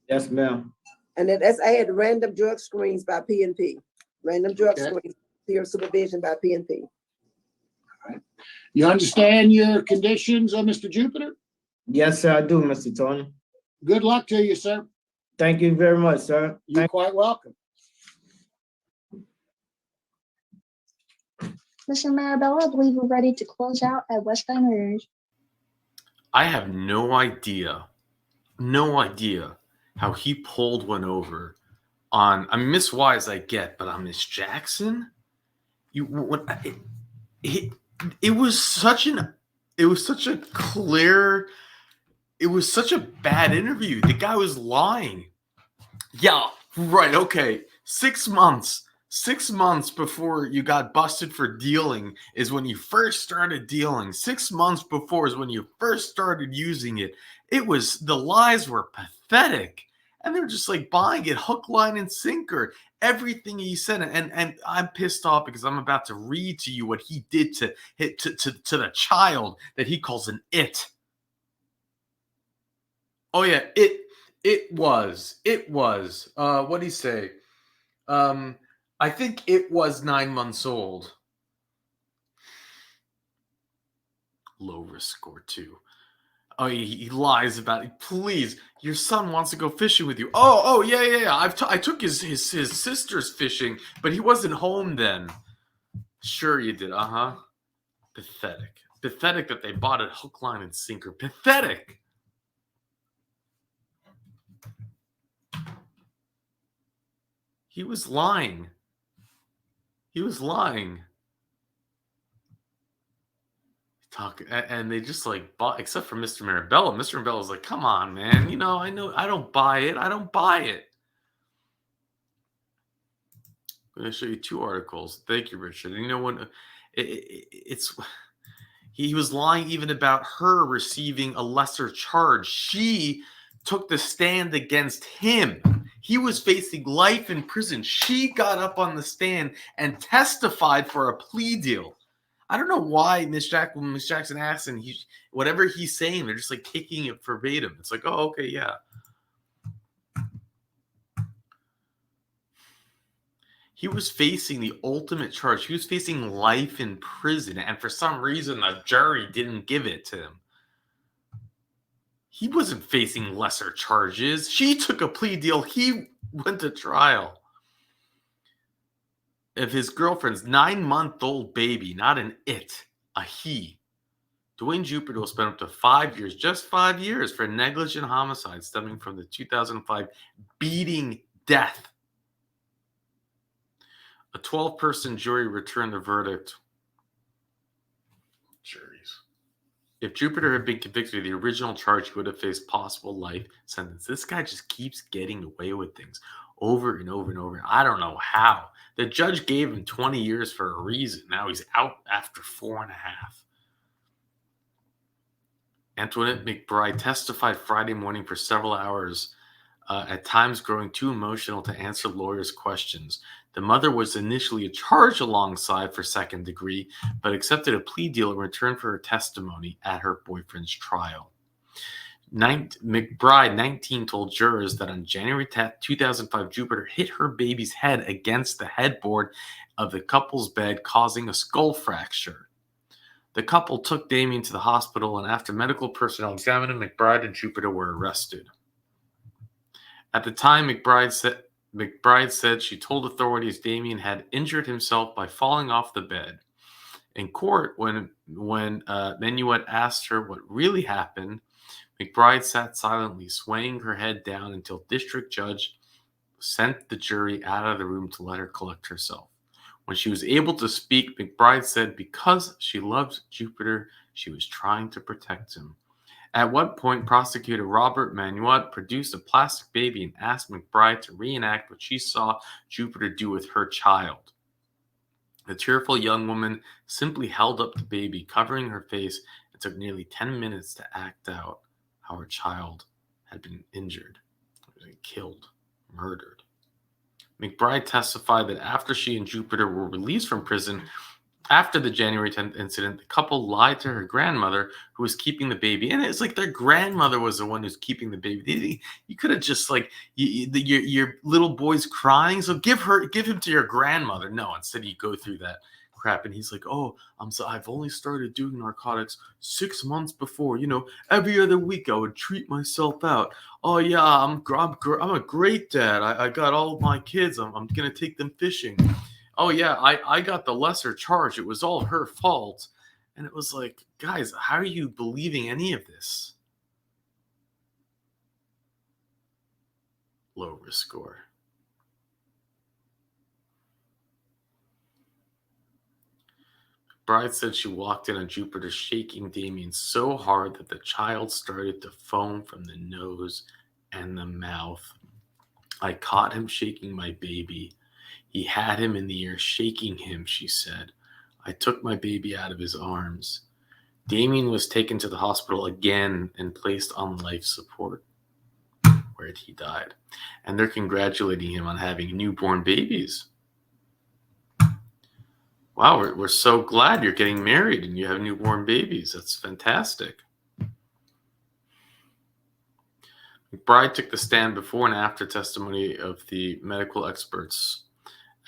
Yes, ma'am. And then let's add random drug screens by PNP. Random drug Okay. screens, peer supervision by PNP. All right. You understand your conditions, Mr. Jupiter? Yes, sir, I do, Mr. Tony. Good luck to you, sir. Thank you very much, sir. You're quite welcome. Mr. Marabella, I believe we're ready to close out at West Rouge. I have no idea how he pulled one over on, I mean, Miss Wise I get, but on Miss Jackson, it was such a bad interview. The guy was lying. Yeah, right. Okay. 6 months. 6 months before you got busted for dealing is when you first started dealing. 6 months before is when you first started using it. The lies were pathetic. And they were just like buying it hook, line, and sinker. Everything he said. And I'm pissed off because I'm about to read to you what he did to the child that he calls an it. Oh yeah, it was. What'd he say? I think it was 9 months old. Low risk score 2. Oh, he lies about it. Please, your son wants to go fishing with you. Oh, yeah. I took his sister's fishing, but he wasn't home then. Sure you did. Pathetic. Pathetic that they bought it hook, line, and sinker. Pathetic. He was lying. And they just like bought, except for Mr. Marabella. Mr. Marabella's like, come on, man. I know I don't buy it. I'm going to show you 2 articles. Thank you, Richard. When he was lying even about her receiving a lesser charge. She took the stand against him. He was facing life in prison. She got up on the stand and testified for a plea deal. I don't know why Miss Jackson asks, and whatever he's saying, they're just like taking it verbatim. It's like, oh, okay, yeah. He was facing the ultimate charge. He was facing life in prison, and for some reason, the jury didn't give it to him. He wasn't facing lesser charges. She took a plea deal. He went to trial. Of his girlfriend's 9-month-old baby, not an it, a he. Dwayne Jupiter will spend up to 5 years, just 5 years, for negligent homicide stemming from the 2005 beating death. A 12-person jury returned the verdict. Juries. If Jupiter had been convicted of the original charge, he would have faced possible life sentence. This guy just keeps getting away with things over and over and over. I don't know how. The judge gave him 20 years for a reason. Now he's out after 4.5. Antoinette McBride testified Friday morning for several hours, at times growing too emotional to answer lawyers' questions. The mother was initially charged alongside for second degree, but accepted a plea deal in return for her testimony at her boyfriend's trial. McBride, 19, told jurors that on January 10th, 2005, Jupiter hit her baby's head against the headboard of the couple's bed, causing a skull fracture. The couple took Damien to the hospital, and after medical personnel examined him, McBride and Jupiter were arrested. At the time, McBride said she told authorities Damien had injured himself by falling off the bed. In court, when Menuet asked her what really happened, McBride sat silently, swaying her head down until district judge sent the jury out of the room to let her collect herself. When she was able to speak, McBride said because she loved Jupiter, she was trying to protect him. At one point, prosecutor Robert Menuet produced a plastic baby and asked McBride to reenact what she saw Jupiter do with her child. The tearful young woman simply held up the baby, covering her face. It took nearly 10 minutes to act out how her child had been injured, killed, murdered. McBride testified that after she and Jupiter were released from prison, after the January 10th incident, the couple lied to her grandmother, who was keeping the baby. And it's like their grandmother was the one who's keeping the baby. You could have just your little boy's crying, so give him to your grandmother. No, instead you go through that crap. And he's like, oh, I've only started doing narcotics 6 months before. Every other week I would treat myself out. Oh yeah, I'm a great dad. I got all of my kids. I'm gonna take them fishing. Oh yeah, I got the lesser charge. It was all her fault. And it was like, guys, how are you believing any of this? Low risk score. Bride said she walked in on Jupiter shaking Damien so hard that the child started to foam from the nose and the mouth. I caught him shaking my baby. He had him in the air, shaking him, she said. I took my baby out of his arms. Damien was taken to the hospital again and placed on life support, where he died. And they're congratulating him on having newborn babies. Wow, we're so glad you're getting married and you have newborn babies. That's fantastic. McBride took the stand before and after testimony of the medical experts.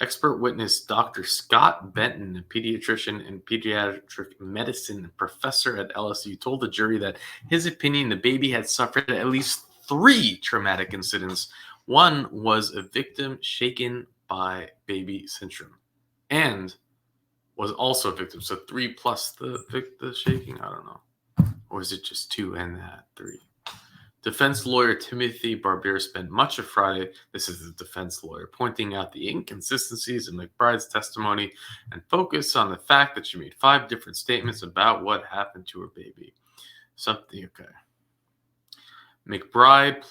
Expert witness Dr. Scott Benton, a pediatrician and pediatric medicine professor at LSU, told the jury that his opinion the baby had suffered at least 3 traumatic incidents. One was a victim shaken by baby syndrome and was also a victim. So 3 plus the shaking, I don't know. Or is it just 2 and that 3? Defense lawyer Timothy Barbier spent much of Friday, this is the defense lawyer, pointing out the inconsistencies in McBride's testimony and focus on the fact that she made 5 different statements about what happened to her baby. Okay. McBride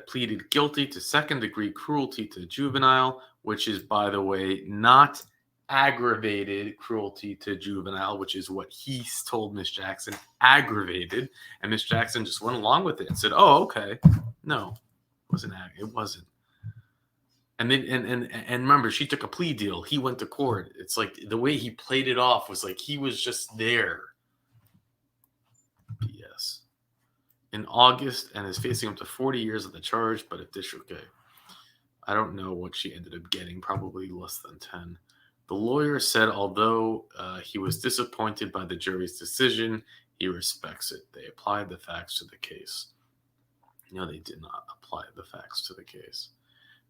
pleaded guilty to second-degree cruelty to a juvenile, which is, by the way, not aggravated cruelty to juvenile, which is what he told Miss Jackson, aggravated, and Miss Jackson just went along with it and said, oh, okay. No, it wasn't. And then and remember, she took a plea deal. He went to court. It's like the way he played it off was like he was just there. BS. In August, and is facing up to 40 years of the charge, but at district, okay. I don't know what she ended up getting, probably less than 10. The lawyer said although he was disappointed by the jury's decision, he respects it. They applied the facts to the case. No, they did not apply the facts to the case.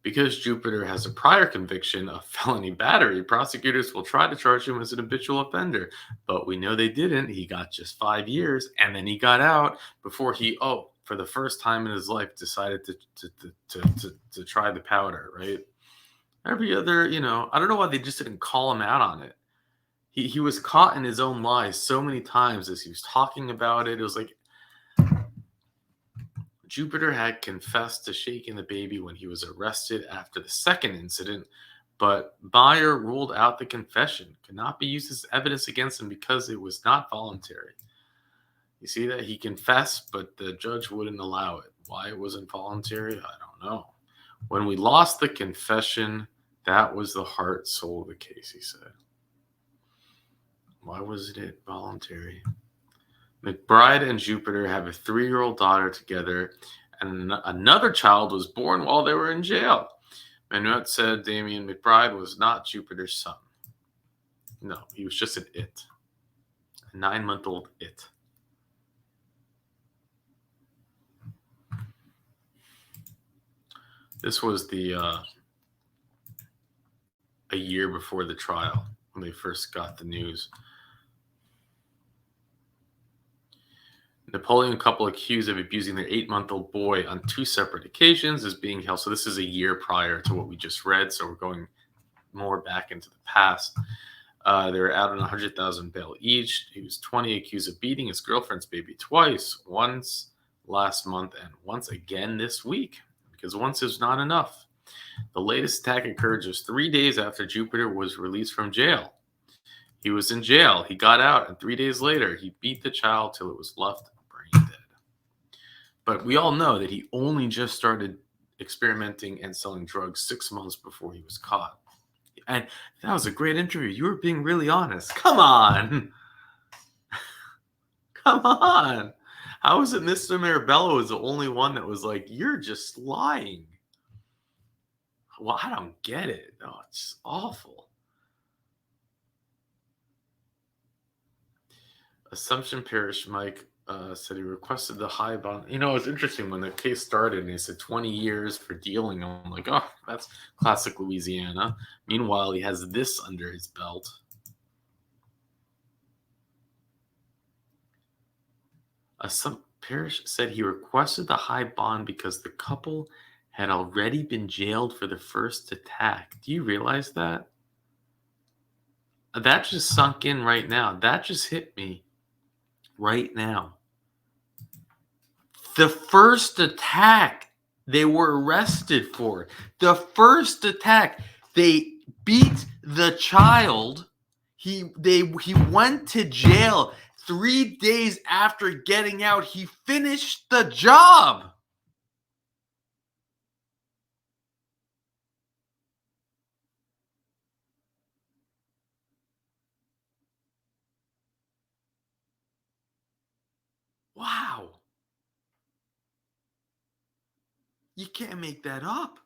Because Jupiter has a prior conviction of felony battery, prosecutors will try to charge him as an habitual offender. But we know they didn't. He got just 5 years, and then he got out before he, for the first time in his life, decided to try the powder, right? Every other, I don't know why they just didn't call him out on it. He was caught in his own lies so many times as he was talking about it. It was like, Jupiter had confessed to shaking the baby when he was arrested after the second incident, but Bayer ruled out the confession could not be used as evidence against him because it was not voluntary. You see that? He confessed, but the judge wouldn't allow it. Why it wasn't voluntary, I don't know. When we lost the confession, that was the heart soul of the case, he said. Why wasn't it voluntary? McBride and Jupiter have a 3-year-old daughter together, and another child was born while they were in jail. Manuette said Damian McBride was not Jupiter's son. No, he was just an it. A 9-month-old it. This was a year before the trial when they first got the news. Napoleon couple accused of abusing their 8-month-old boy on 2 separate occasions is being held. So this is a year prior to what we just read. So we're going more back into the past. They were out on $100,000 bail each. He was 20, accused of beating his girlfriend's baby twice, once last month and once again this week, because once is not enough. The latest attack occurred just 3 days after Jupiter was released from jail. He was in jail. He got out, and 3 days later, he beat the child till it was left brain dead. But we all know that he only just started experimenting and selling drugs 6 months before he was caught. And that was a great interview. You were being really honest. Come on. Come on. How is it Mr. Mirabello was the only one that was like, you're just lying? Well, I don't get it. No, it's awful. Assumption Parish Mike said he requested the high bond. It was interesting when the case started and he said 20 years for dealing. I'm like, oh, that's classic Louisiana. Meanwhile, he has this under his belt. Some Parish said he requested the high bond because the couple had already been jailed for the first attack. Do you realize that? That just sunk in right now. That just hit me right now. The first attack they were arrested for. The first attack, they beat the child. He went to jail 3 days after getting out. He finished the job. Wow. You can't make that up.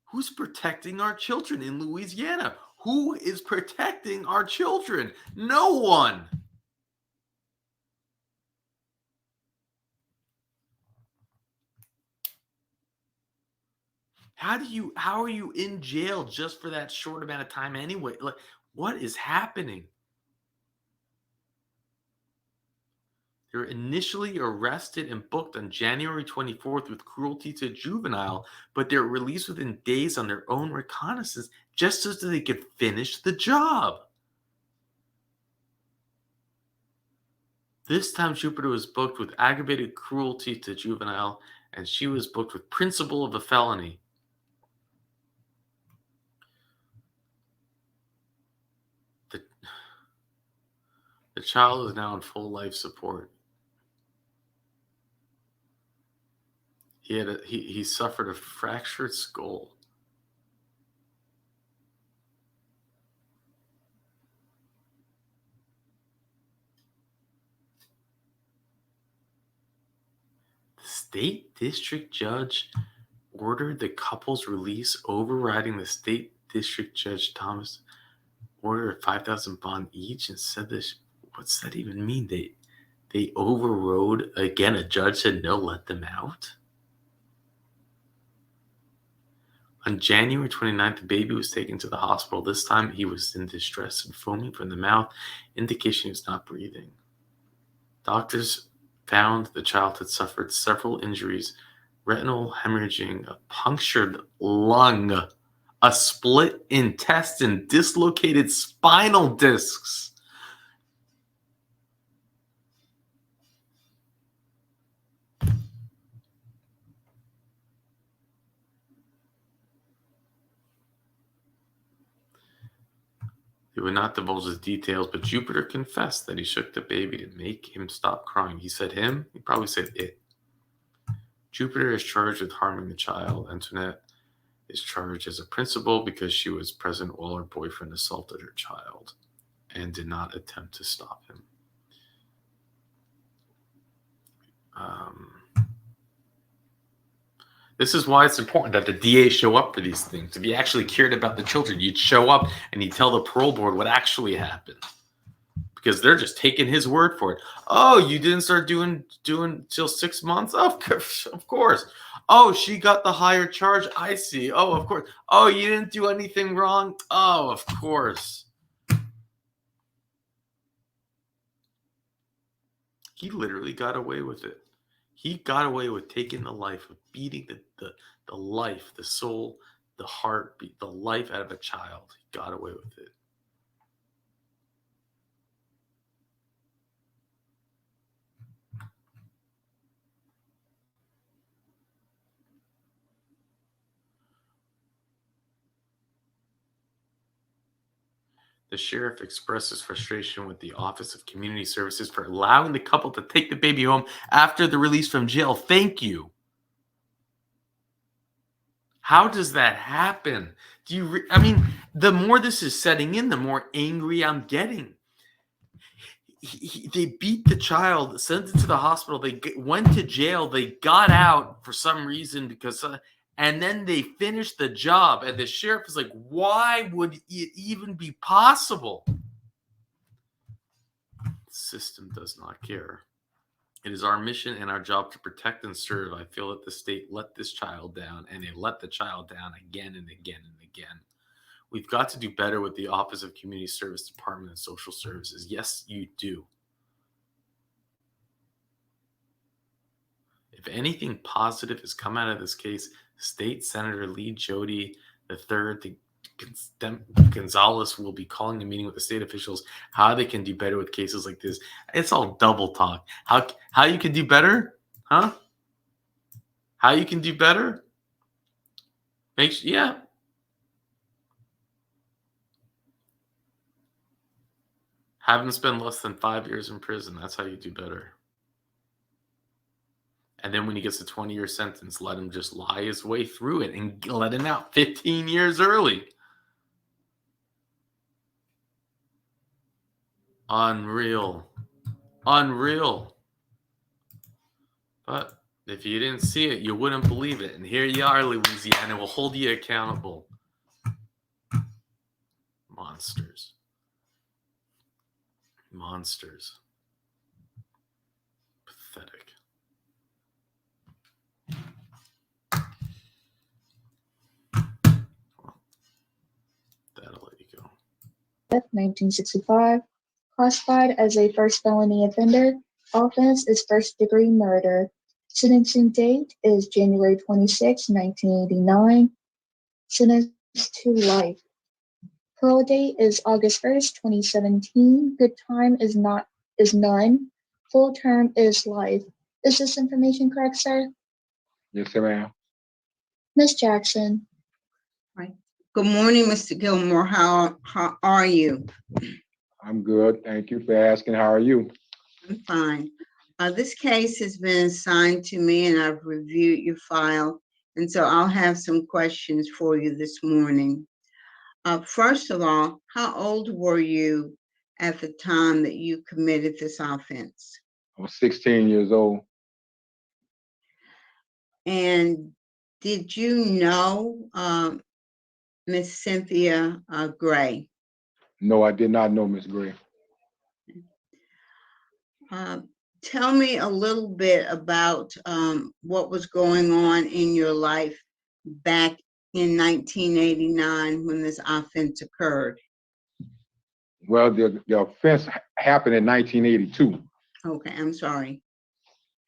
Who's protecting our children in Louisiana? Who is protecting our children? No one. How are you in jail just for that short amount of time anyway? Like, what is happening? They were initially arrested and booked on January 24th with cruelty to a juvenile, but they were released within days on their own reconnaissance just so that they could finish the job. This time, Jupiter was booked with aggravated cruelty to juvenile, and she was booked with principal of a felony. The child is now on full life support. He suffered a fractured skull state district judge ordered the couple's release, overriding the state district judge Thomas order of 5,000 bond each, and said this. What's that even mean? They overrode again. A judge said no, let them out. On January 29th, the baby was taken to the hospital. This time he was in distress and foaming from the mouth, indication he was not breathing. Doctors found the child had suffered several injuries: retinal hemorrhaging, a punctured lung, a split intestine, dislocated spinal discs. He would not divulge his details, but Jupiter confessed that he shook the baby to make him stop crying. He said him? He probably said it. Jupiter is charged with harming the child. Antoinette is charged as a principal because she was present while her boyfriend assaulted her child and did not attempt to stop him. This is why it's important that the DA show up for these things. If you actually cared about the children, you'd show up and you'd tell the parole board what actually happened. Because they're just taking his word for it. Oh, you didn't start doing till 6 months? Of course. Oh, she got the higher charge? I see. Oh, of course. Oh, you didn't do anything wrong? Oh, of course. He literally got away with it. He got away with taking the life, of beating the life, the soul, the heartbeat, the life out of a child. He got away with it. The sheriff expresses frustration with the Office of Community Services for allowing the couple to take the baby home after the release from jail. Thank you. How does that happen? The more this is setting in, the more angry I'm getting. They beat the child, sent it to the hospital. They went to jail. They got out for some reason and then they finished the job. And the sheriff is like, why would it even be possible? The system does not care. It is our mission and our job to protect and serve. I feel that the state let this child down, and they let the child down again and again and again. We've got to do better with the Office of Community Service Department and Social Services. Yes, you do. If anything positive has come out of this case, State Senator Lee Jody III Gonzalez will be calling a meeting with the state officials how they can do better with cases like this. It's all double talk. How you can do better? Huh? How you can do better? Yeah. Have him spend less than 5 years in prison. That's how you do better. And then when he gets a 20-year sentence, let him just lie his way through it and let him out 15 years early. Unreal. But if you didn't see it, you wouldn't believe it. And here you are, Louisiana. We'll hold you accountable. Monsters. Pathetic. That'll let you go. 1965, classified as a first felony offender. Offense is first-degree murder. Sentencing date is January 26, 1989. Sentenced to life. Parole date is August 1st, 2017. Good time is none. Full term is life. Is this information correct, sir? Yes, ma'am. Ms. Jackson. Good morning, Mr. Gilmore. How are you? I'm good. Thank you for asking. How are you? I'm fine. This case has been assigned to me and I've reviewed your file. And so I'll have some questions for you this morning. First of all, how old were you at the time that you committed this offense? I was 16 years old. And did you know Miss Cynthia Gray? No, I did not know Miss Gray. Tell me a little bit about what was going on in your life back in 1989 when this offense occurred. Well, the offense happened in 1982. Okay, I'm sorry.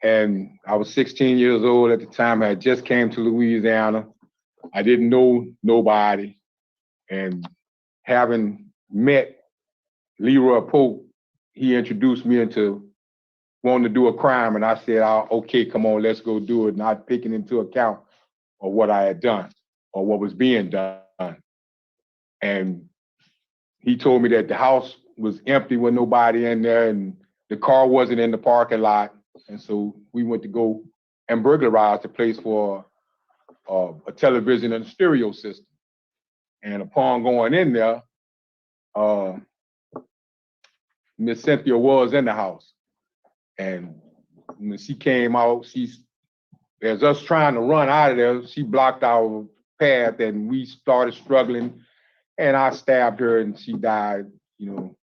And I was 16 years old at the time. I had just came to Louisiana. I didn't know nobody. And having met Leroy Pope, he introduced me into wanting to do a crime. And I said, okay, come on, let's go do it. Not taking into account of what I had done or what was being done. And he told me that the house was empty with nobody in there and the car wasn't in the parking lot. And so we went to go and burglarize the place for a television and a stereo system. And upon going in there, Miss Cynthia was in the house. And when she came out, as us trying to run out of there, she blocked our path and we started struggling. And I stabbed her and she died, you know.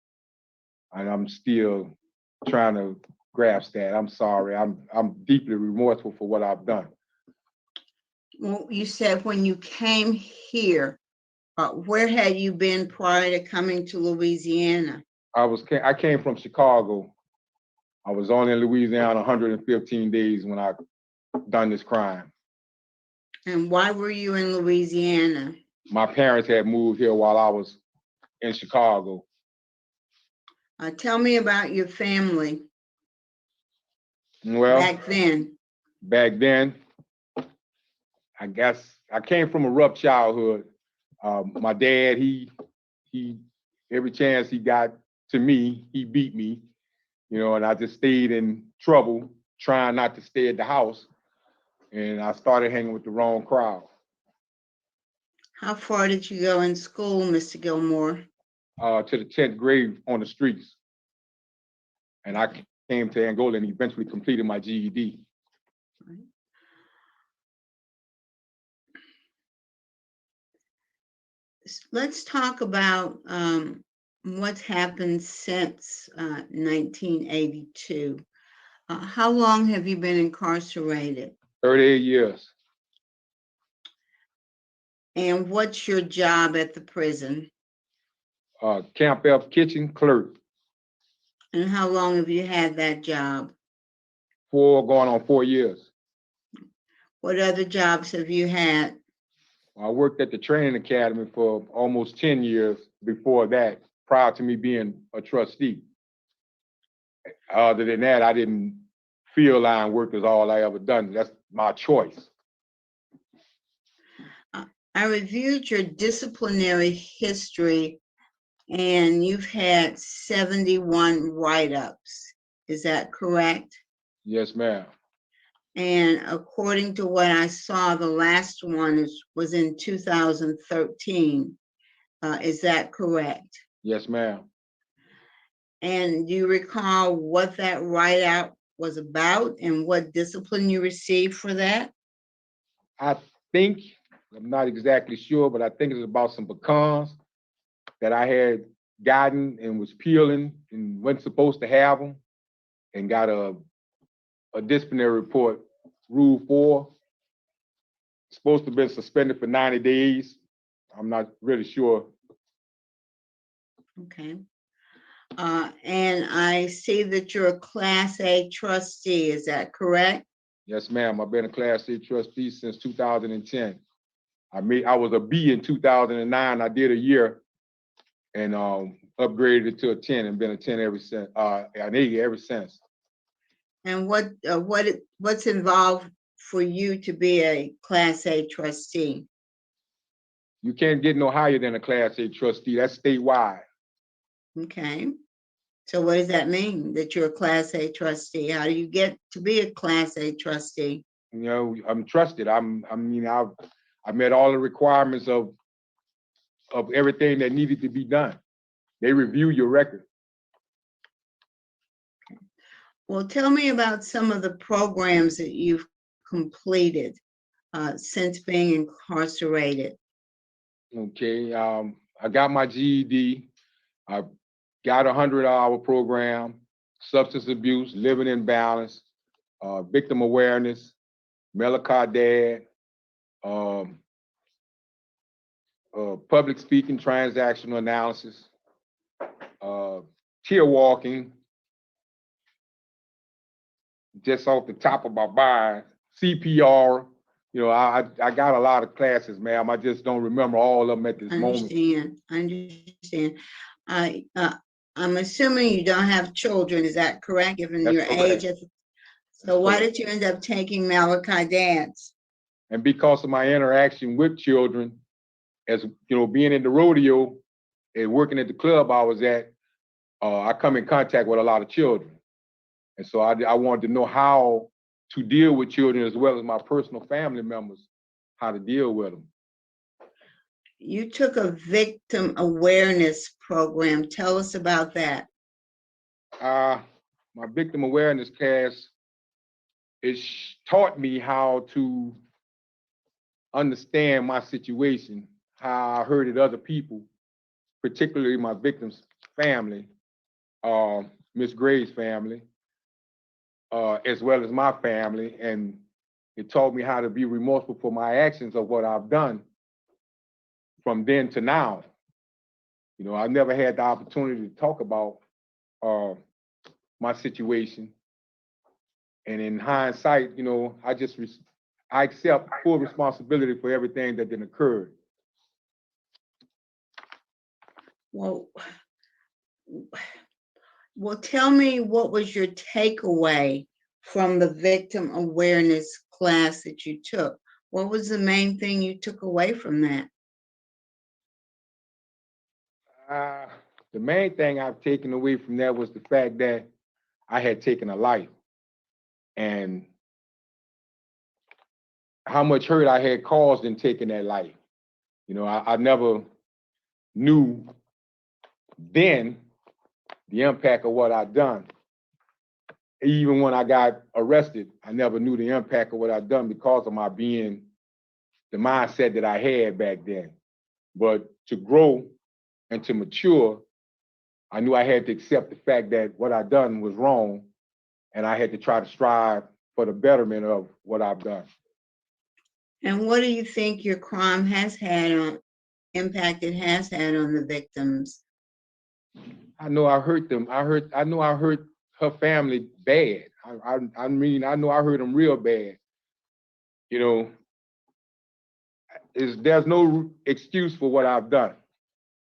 And I'm still trying to grasp that. I'm sorry. I'm deeply remorseful for what I've done. Well, you said when you came here, where had you been prior to coming to Louisiana? I came from Chicago. I was only in Louisiana 115 days when I done this crime. And why were you in Louisiana? My parents had moved here while I was in Chicago. Tell me about your family. Well, back then, I guess I came from a rough childhood. My dad, he every chance he got to me, he beat me, you know, and I just stayed in trouble, trying not to stay at the house. And I started hanging with the wrong crowd. How far did you go in school, Mr. Gilmore? To the 10th grade on the streets. And I came to Angola and eventually completed my GED. Let's talk about what's happened since 1982. How long have you been incarcerated? 38 years. And what's your job at the prison? Camp F kitchen clerk. And how long have you had that job? Going on 4 years. What other jobs have you had? I worked at the training academy for almost 10 years before that, prior to me being a trustee. Other than that, I didn't feel line work is all I ever done. That's my choice. I reviewed your disciplinary history and you've had 71 write-ups. Is that correct? Yes, ma'am. And according to what I saw, the last one was in 2013. Is that correct? Yes, ma'am. And do you recall what that write-out was about and what discipline you received for that? I think, I'm not exactly sure, but I think it's about some pecans that I had gotten and was peeling and wasn't supposed to have them, and got a disciplinary report, Rule 4. Supposed to have been suspended for 90 days. I'm not really sure. Okay. And I see that you're a Class A trustee. Is that correct? Yes, ma'am. I've been a Class A trustee since 2010. I was a B in 2009. I did a year and upgraded it to a 10 and been a 10 ever since, an 80 ever since. And what's involved for you to be a Class A trustee? You can't get no higher than a Class A trustee. That's statewide. Okay. So what does that mean, that you're a Class A trustee? How do you get to be a Class A trustee? You know, I'm trusted. I met all the requirements of everything that needed to be done. They review your record. Well, tell me about some of the programs that you've completed. since being incarcerated? Okay, I got my GED. I got a 100-hour program, substance abuse, living in balance, victim awareness, Malachi Dad, public speaking, transactional analysis, tear walking, just off the top of my mind, CPR. You know, I got a lot of classes, ma'am. I just don't remember all of them at this moment. Understand. I'm assuming you don't have children, is that correct, given That's your correct. age? So why did you end up taking Malachi Dance? And because of my interaction with children, as you know, being in the rodeo and working at the club I was at, I come in contact with a lot of children. And so I wanted to know how to deal with children as well as my personal family members, how to deal with them. You took a victim awareness program. Tell us about that. My victim awareness class, it taught me how to understand my situation, how I hurted other people, particularly my victim's family, Miss Gray's family, as well as my family. And it taught me how to be remorseful for my actions of what I've done from then to now. You know, I never had the opportunity to talk about my situation. And in hindsight, you know, I accept full responsibility for everything that then occurred. Well, tell me, what was your takeaway from the victim awareness class that you took? What was the main thing you took away from that? The main thing I've taken away from that was the fact that I had taken a life and how much hurt I had caused in taking that life. You know, I never knew then the impact of what I'd done. Even when I got arrested, I never knew the impact of what I'd done because of my being the mindset that I had back then. But to grow and to mature, I knew I had to accept the fact that what I'd done was wrong, and I had to try to strive for the betterment of what I've done. And what do you think your crime has had on impact it has had on the victims? I know I hurt them. I know I hurt her family bad. I mean, I know I hurt them real bad. You know, there's no excuse for what I've done.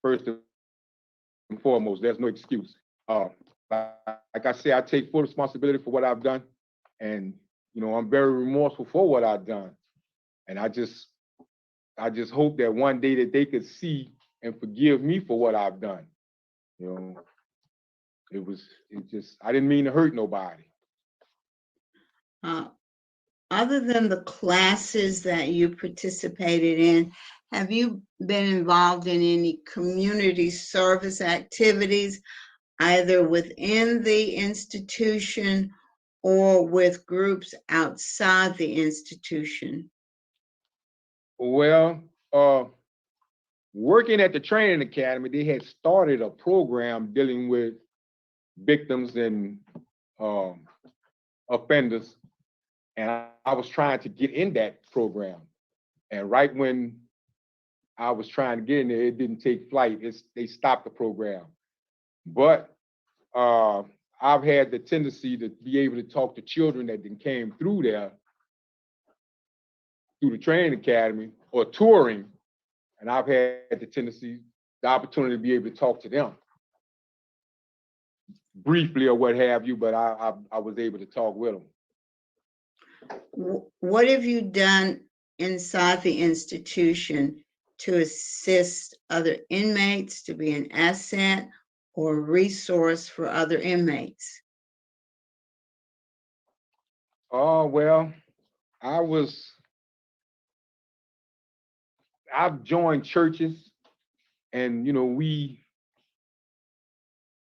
First and foremost, there's no excuse. Like I say, I take full responsibility for what I've done, and you know, I'm very remorseful for what I've done. And I just hope that one day that they could see and forgive me for what I've done. You know, I didn't mean to hurt nobody. Other than the classes that you participated in, have you been involved in any community service activities, either within the institution or with groups outside the institution? Well, working at the training academy, they had started a program dealing with victims and offenders, and I was trying to get in that program. And right when I was trying to get in there, it didn't take flight. They stopped the program. But I've had the tendency to be able to talk to children that then came through there, through the training academy or touring, and I've had the opportunity to be able to talk to them briefly or what have you, but I was able to talk with them. What have you done inside the institution to assist other inmates, to be an asset or a resource for other inmates? Oh, well, I've joined churches, and you know,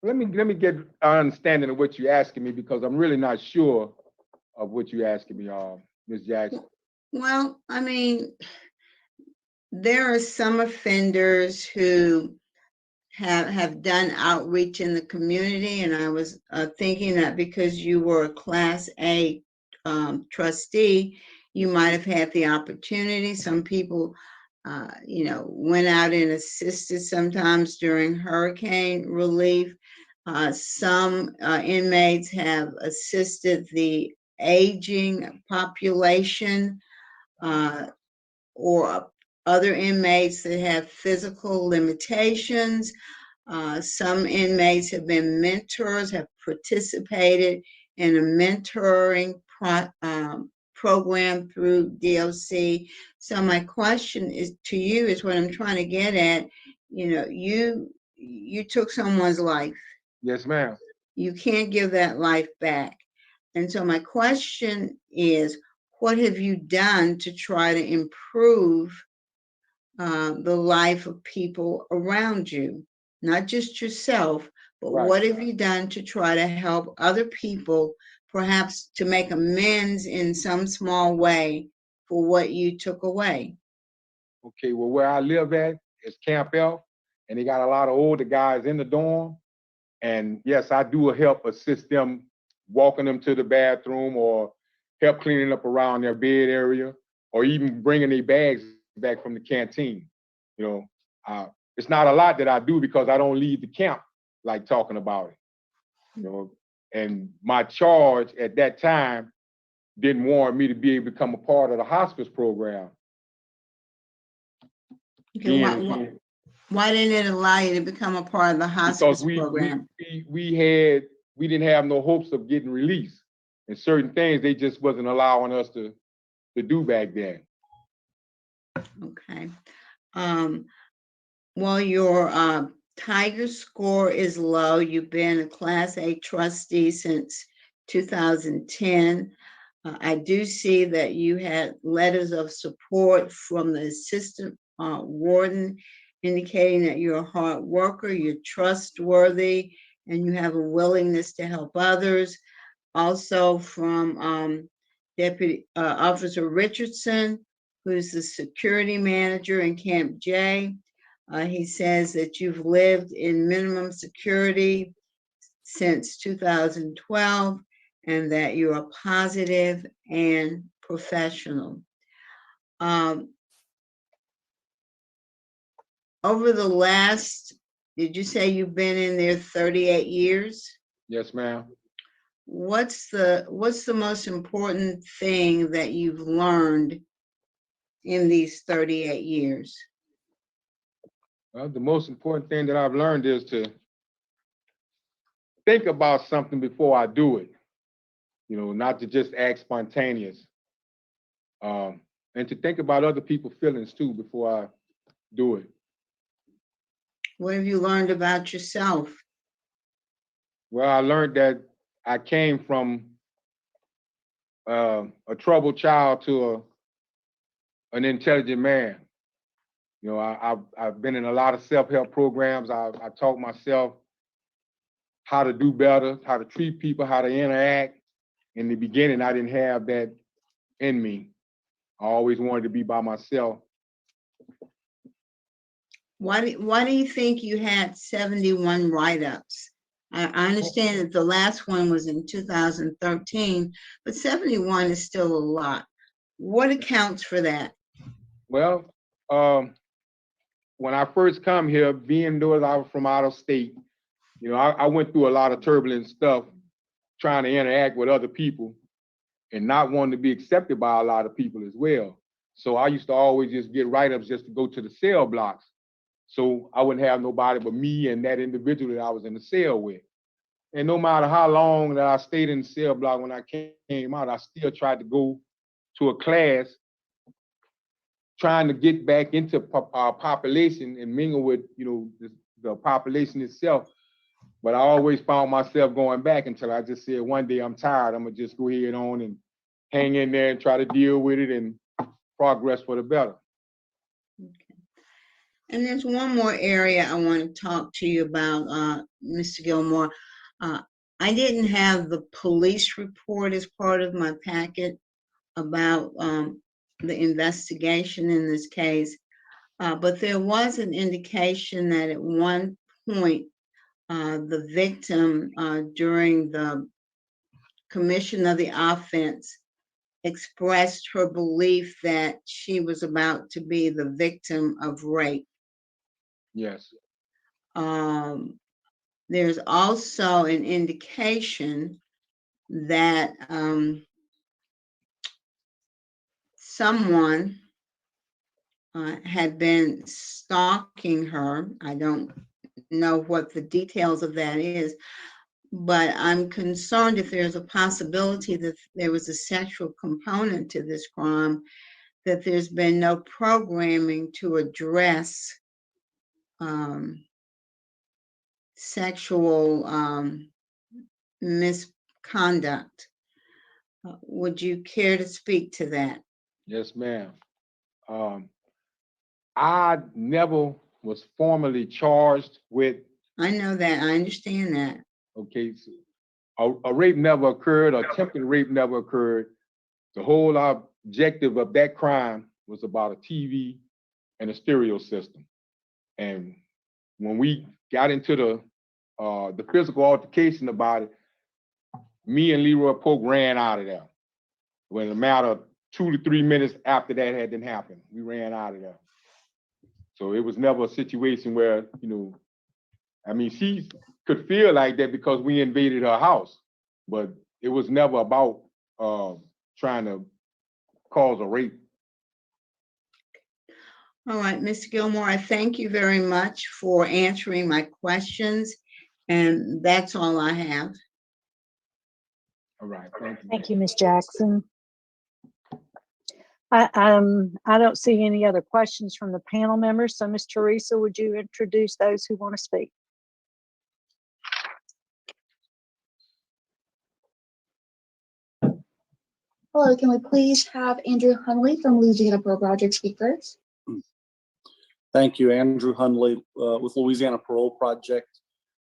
let me get an understanding of what you're asking me, because I'm really not sure of what you're asking me, Ms. Jackson. Well, I mean, there are some offenders who have done outreach in the community, and I was thinking that because you were a Class A trustee, you might have had the opportunity. Some people, went out and assisted sometimes during hurricane relief. Some inmates have assisted the aging population, or other inmates that have physical limitations. Some inmates have been mentors, have participated in a mentoring program through DOC. So my question is to you is what I'm trying to get at. You took someone's life. Yes, ma'am. You can't give that life back. And so my question is, what have you done to try to improve the life of people around you? Not just yourself, but Right. what have you done to try to help other people, perhaps to make amends in some small way for what you took away? Okay, well, where I live at is Camp F, and they got a lot of older guys in the dorm. And yes, I do help assist them, walking them to the bathroom or help cleaning up around their bed area, or even bringing their bags back from the canteen. It's not a lot that I do because I don't leave the camp like talking about it. And my charge at that time didn't warrant me to be able to become a part of the hospice program. Okay, why didn't it allow you to become a part of the hospice program? We didn't have no hopes of getting released, and certain things they just wasn't allowing us to do back then. Okay. Well, your Tiger score is low. You've been a Class A trustee since 2010. I do see that you had letters of support from the assistant warden indicating that you're a hard worker, you're trustworthy, and you have a willingness to help others. Also from Deputy Officer Richardson, who's the security manager in Camp J. He says that you've lived in minimum security since 2012 and that you are positive and professional. Over the last, did you say you've been in there 38 years? Yes, ma'am. What's the most important thing that you've learned in these 38 years? Well, the most important thing that I've learned is to think about something before I do it. Not to just act spontaneous. And to think about other people's feelings too before I do it. What have you learned about yourself? Well, I learned that I came from a troubled child to an intelligent man. I've been in a lot of self-help programs. I taught myself how to do better, how to treat people, how to interact. In the beginning, I didn't have that in me. I always wanted to be by myself. Why do you think you had 71 write-ups? I understand that the last one was in 2013, but 71 is still a lot. What accounts for that? Well, when I first come here, being though I was from out of state, I went through a lot of turbulent stuff trying to interact with other people and not wanting to be accepted by a lot of people as well. So I used to always just get write-ups just to go to the cell blocks. So I wouldn't have nobody but me and that individual that I was in the cell with. And no matter how long that I stayed in the cell block, when I came out, I still tried to go to a class trying to get back into our population and mingle with, the population itself. But I always found myself going back until I just said, one day I'm tired. I'm gonna just go ahead on and hang in there and try to deal with it and progress for the better. Okay. And there's one more area I want to talk to you about, Mr. Gilmore. I didn't have the police report as part of my packet about the investigation in this case. But there was an indication that at one point, the victim, during the commission of the offense, expressed her belief that she was about to be the victim of rape. Yes. There's also an indication that someone had been stalking her. I don't know what the details of that is, but I'm concerned if there's a possibility that there was a sexual component to this crime, that there's been no programming to address sexual misconduct. Would you care to speak to that? Yes, ma'am. I never was formally charged with. I know that. I understand that. Okay, so a rape never occurred, or attempted rape never occurred. The whole objective of that crime was about a TV and a stereo system. And when we got into the physical altercation about it, me and Leroy Polk ran out of there. When a matter of 2 to 3 minutes after that had happened, we ran out of there. So it was never a situation where, I mean, she could feel like that because we invaded her house, but it was never about trying to cause a rape. All right, Mr. Gilmore, I thank you very much for answering my questions, and that's all I have. All right, thank you. Thank you, Ms. Jackson. I don't see any other questions from the panel members. So, Ms. Teresa, would you introduce those who want to speak? Hello, can we please have Andrew Hunley from Louisiana Pro Project speak first? Thank you, Andrew Hunley with Louisiana Parole Project.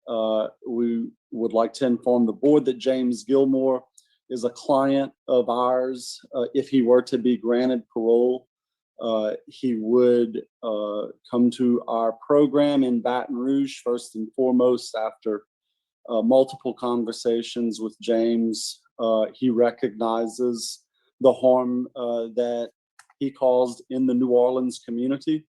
We would like to inform the board that James Gilmore is a client of ours. If he were to be granted parole, he would come to our program in Baton Rouge first and foremost. After multiple conversations with James, he recognizes the harm that he caused in the New Orleans community,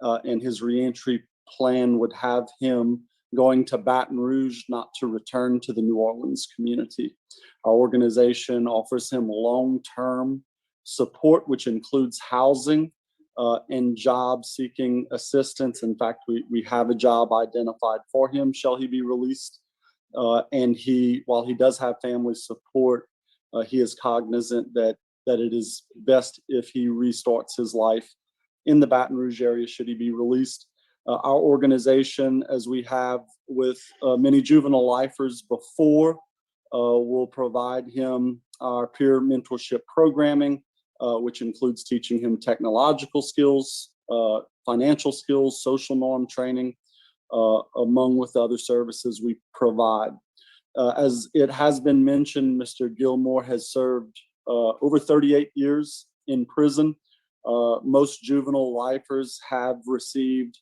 and his reentry plan would have him going to Baton Rouge, not to return to the New Orleans community. Our organization offers him long-term support, which includes housing and job-seeking assistance. In fact, we have a job identified for him, shall he be released. And while he does have family support, he is cognizant that it is best if he restarts his life in the Baton Rouge area, should he be released. Our organization, as we have with many juvenile lifers before, will provide him our peer mentorship programming, which includes teaching him technological skills, financial skills, social norm training, among with other services we provide. As it has been mentioned, Mr. Gilmore has served over 38 years in prison. Most juvenile lifers have received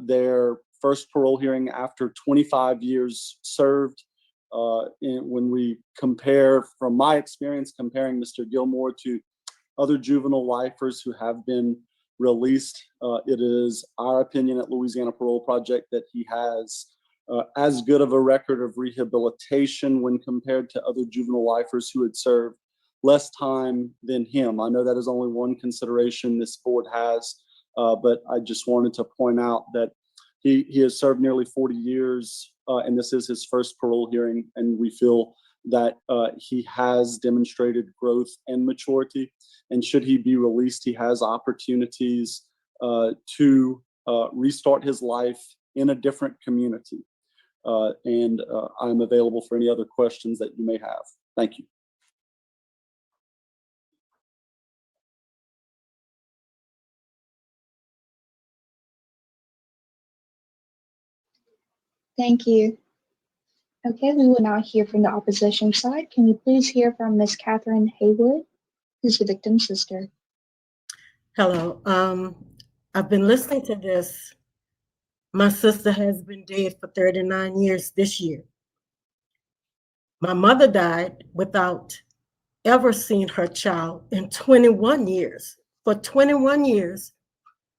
their first parole hearing after 25 years served. When we compare, from my experience, comparing Mr. Gilmore to other juvenile lifers who have been released, it is our opinion at Louisiana Parole Project that he has as good of a record of rehabilitation when compared to other juvenile lifers who had served less time than him. I know that is only one consideration this board has, but I just wanted to point out that he has served nearly 40 years, and this is his first parole hearing, and we feel that he has demonstrated growth and maturity, and should he be released, he has opportunities to restart his life in a different community. And I'm available for any other questions that you may have. Thank you. Thank you. Okay, we will now hear from the opposition side. Can you please hear from Ms. Catherine Haywood, who's the victim's sister? Hello. I've been listening to this. My sister has been dead for 39 years this year. My mother died without ever seeing her child in 21 years. For 21 years,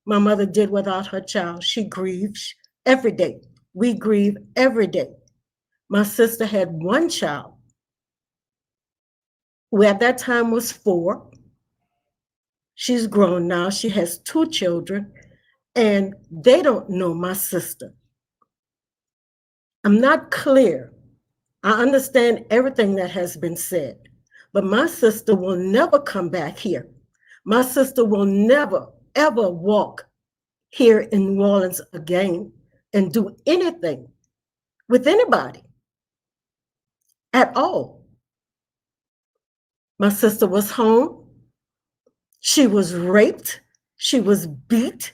my mother did without her child. She grieves every day. We grieve every day. My sister had one child who at that time was 4. She's grown now. She has 2 children, and they don't know my sister. I'm not clear. I understand everything that has been said, but my sister will never come back here. My sister will never, ever walk here in New Orleans again and do anything with anybody at all. My sister was home. She was raped. She was beat.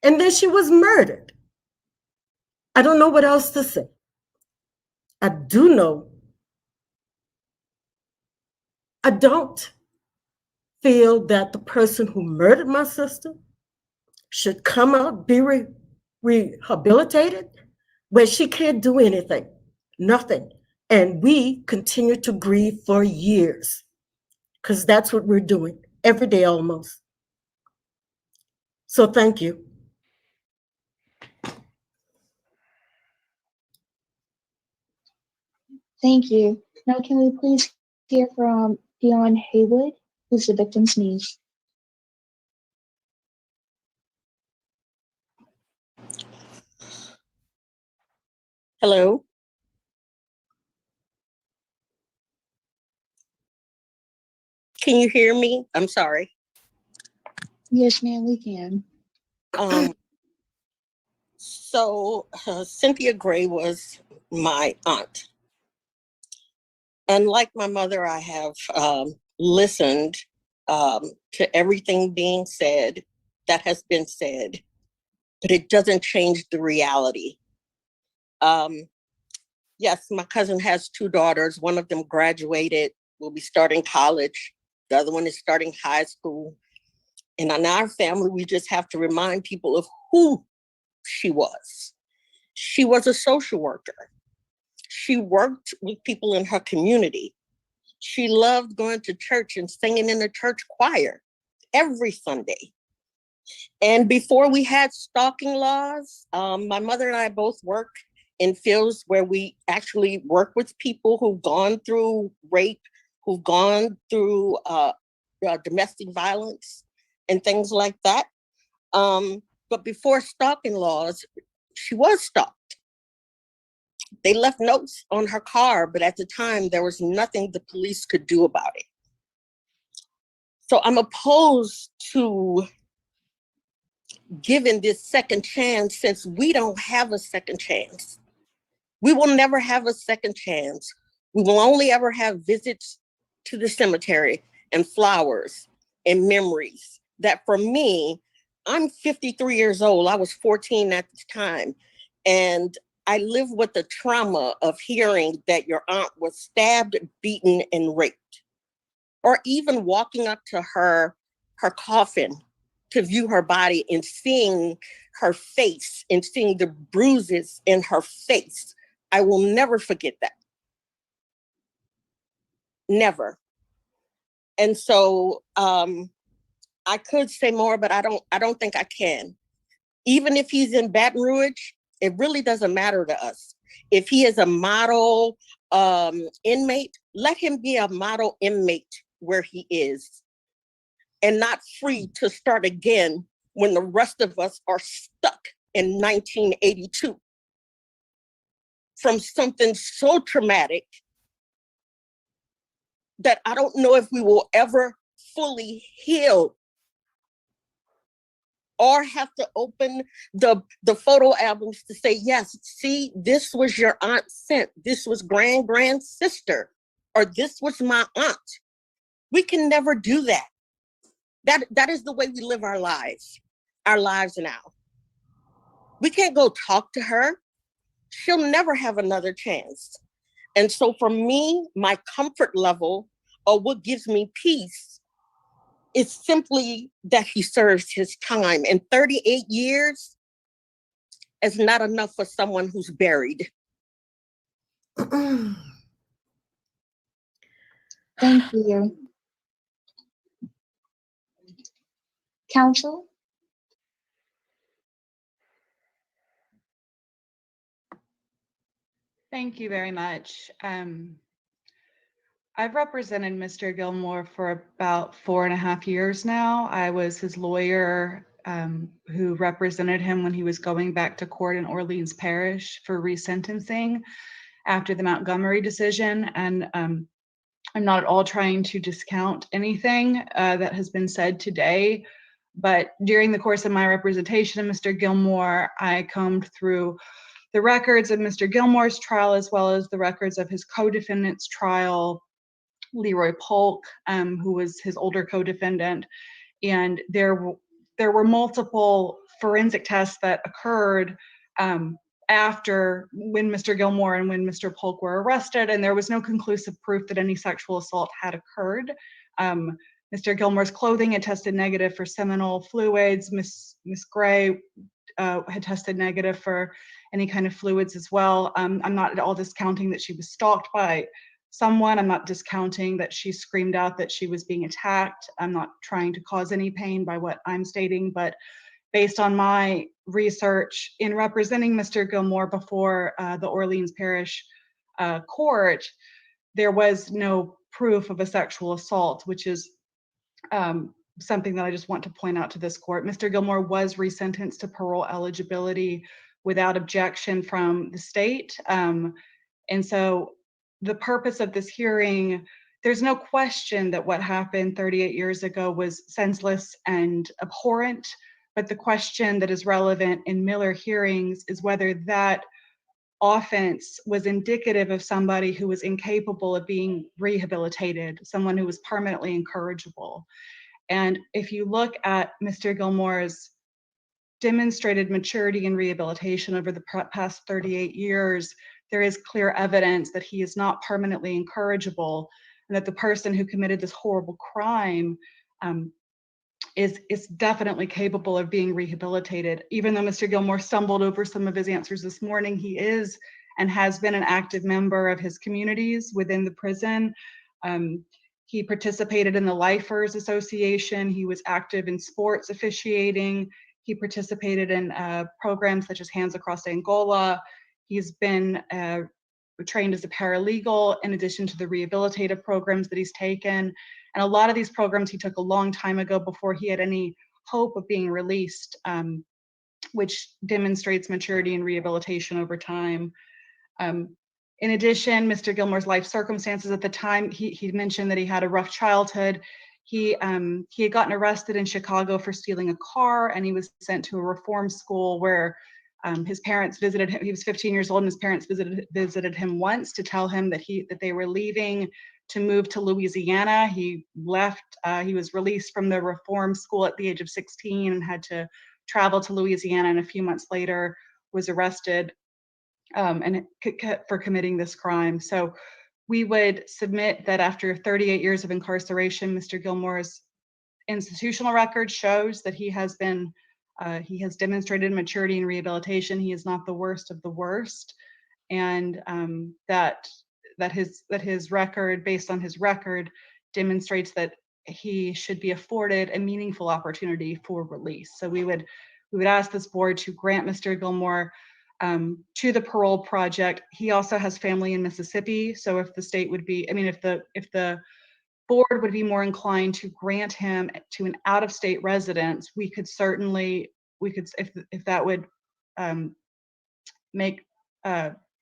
And then she was murdered. I don't know what else to say. I do know I don't feel that the person who murdered my sister should come out, be rehabilitated, but she can't do anything, nothing. And we continue to grieve for years because that's what we're doing every day almost. So thank you. Thank you. Now, can we please hear from Dion Haywood, who's the victim's niece? Hello. Can you hear me? I'm sorry. Yes, ma'am, we can. So Cynthia Gray was my aunt. And like my mother, I have listened to everything being said that has been said, but it doesn't change the reality. Yes, my cousin has 2 daughters. One of them graduated, will be starting college. The other one is starting high school. And in our family, we just have to remind people of who she was. She was a social worker. She worked with people in her community. She loved going to church and singing in the church choir every Sunday. And before we had stalking laws, my mother and I both work in fields where we actually work with people who've gone through rape, who've gone through domestic violence and things like that. But before stalking laws, she was stalked. They left notes on her car, but at the time, there was nothing the police could do about it. So I'm opposed to giving this second chance since we don't have a second chance. We will never have a second chance. We will only ever have visits to the cemetery and flowers and memories that for me, I'm 53 years old. I was 14 at the time. And I live with the trauma of hearing that your aunt was stabbed, beaten, and raped. Or even walking up to her coffin to view her body and seeing her face and seeing the bruises in her face. I will never forget that. Never. And so I could say more, but I don't think I can. Even if he's in Baton Rouge, it really doesn't matter to us. If he is a model inmate, let him be a model inmate where he is and not free to start again when the rest of us are stuck in 1982 from something so traumatic that I don't know if we will ever fully heal or have to open the photo albums to say, yes, see, this was your aunt sent, this was grand sister, or this was my aunt. We can never do that. That is the way we live our lives now. We can't go talk to her. She'll never have another chance. And so for me, my comfort level or what gives me peace It's simply that he serves his time, and 38 years is not enough for someone who's buried. Thank you. Counsel? Thank you very much. I've represented Mr. Gilmore for about 4.5 years now. I was his lawyer who represented him when he was going back to court in Orleans Parish for resentencing after the Montgomery decision. And I'm not at all trying to discount anything that has been said today, but during the course of my representation of Mr. Gilmore, I combed through the records of Mr. Gilmore's trial as well as the records of his co-defendant's trial, Leroy Polk, who was his older co-defendant. And there were multiple forensic tests that occurred after when Mr. Gilmore and when Mr. Polk were arrested, and there was no conclusive proof that any sexual assault had occurred. Mr. Gilmore's clothing had tested negative for seminal fluids. Miss Gray had tested negative for any kind of fluids as well. I'm not at all discounting that she was stalked by someone. I'm not discounting that she screamed out that she was being attacked. I'm not trying to cause any pain by what I'm stating, but based on my research in representing Mr. Gilmore before the Orleans Parish court, there was no proof of a sexual assault, which is something that I just want to point out to this court. Mr. Gilmore was resentenced to parole eligibility without objection from the state. And so the purpose of this hearing, there's no question that what happened 38 years ago was senseless and abhorrent, but the question that is relevant in Miller hearings is whether that offense was indicative of somebody who was incapable of being rehabilitated, someone who was permanently incorrigible. And if you look at Mr. Gilmore's demonstrated maturity and rehabilitation over the past 38 years, there is clear evidence that he is not permanently incorrigible, and that the person who committed this horrible crime is definitely capable of being rehabilitated. Even though Mr. Gilmore stumbled over some of his answers this morning, he is and has been an active member of his communities within the prison. He participated in the Lifers Association. He was active in sports officiating. He participated in programs such as Hands Across Angola. He's been trained as a paralegal in addition to the rehabilitative programs that he's taken. And a lot of these programs he took a long time ago before he had any hope of being released, which demonstrates maturity and rehabilitation over time. In addition, Mr. Gilmore's life circumstances at the time, he mentioned that he had a rough childhood. He had gotten arrested in Chicago for stealing a car, and he was sent to a reform school where his parents visited him. He was 15 years old, and his parents visited him once to tell him that they were leaving to move to Louisiana. He left. He was released from the reform school at the age of 16 and had to travel to Louisiana, and a few months later was arrested for committing this crime. So we would submit that after 38 years of incarceration, Mr. Gilmore's institutional record shows that he has demonstrated maturity and rehabilitation. He is not the worst of the worst, and that his record, based on his record, demonstrates that he should be afforded a meaningful opportunity for release. So we would ask this board to grant Mr. Gilmore to the parole project. He also has family in Mississippi, so if the state would be, if the board would be more inclined to grant him to an out-of-state residence, we could certainly, if that would make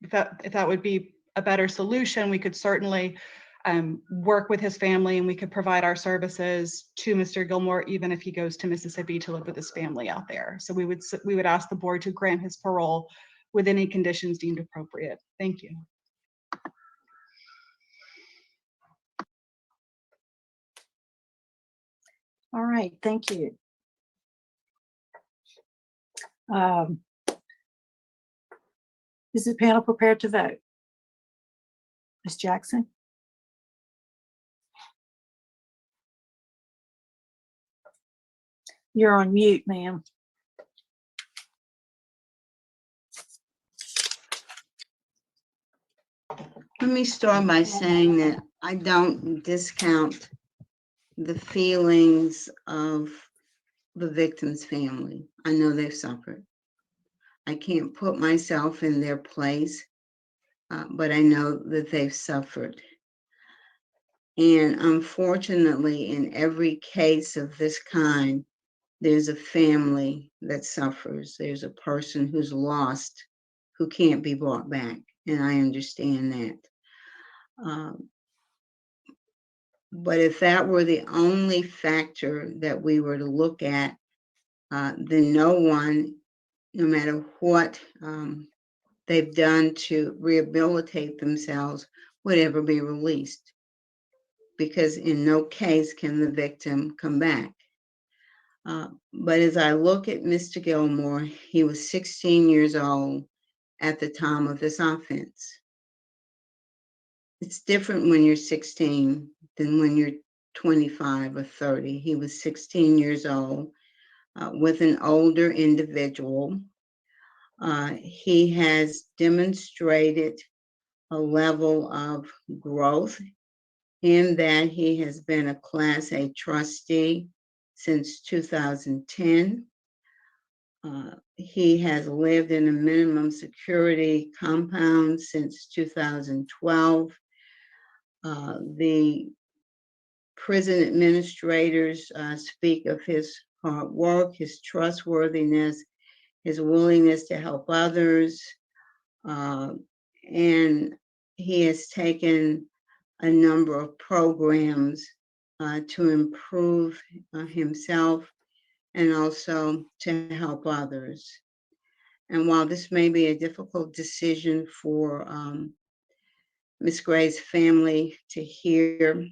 if that would be a better solution, we could certainly work with his family, and we could provide our services to Mr. Gilmore even if he goes to Mississippi to live with his family out there. So we would ask the board to grant his parole with any conditions deemed appropriate. Thank you. All right, thank you. Is the panel prepared to vote? Ms. Jackson? You're on mute, ma'am. Let me start by saying that I don't discount the feelings of the victim's family. I know they've suffered. I can't put myself in their place, but I know that they've suffered. And unfortunately, in every case of this kind, there's a family that suffers. There's a person who's lost, who can't be brought back. And I understand that. But if that were the only factor that we were to look at, then no one, no matter what they've done to rehabilitate themselves, would ever be released. Because in no case can the victim come back. But as I look at Mr. Gilmore, he was 16 years old at the time of this offense. It's different when you're 16 than when you're 25 or 30. He was 16 years old with an older individual. He has demonstrated a level of growth in that he has been a Class A trustee since 2010. He has lived in a minimum security compound since 2012. The prison administrators speak of his hard work, his trustworthiness, his willingness to help others, and he has taken a number of programs to improve himself and also to help others. And while this may be a difficult decision for Ms. Gray's family to hear,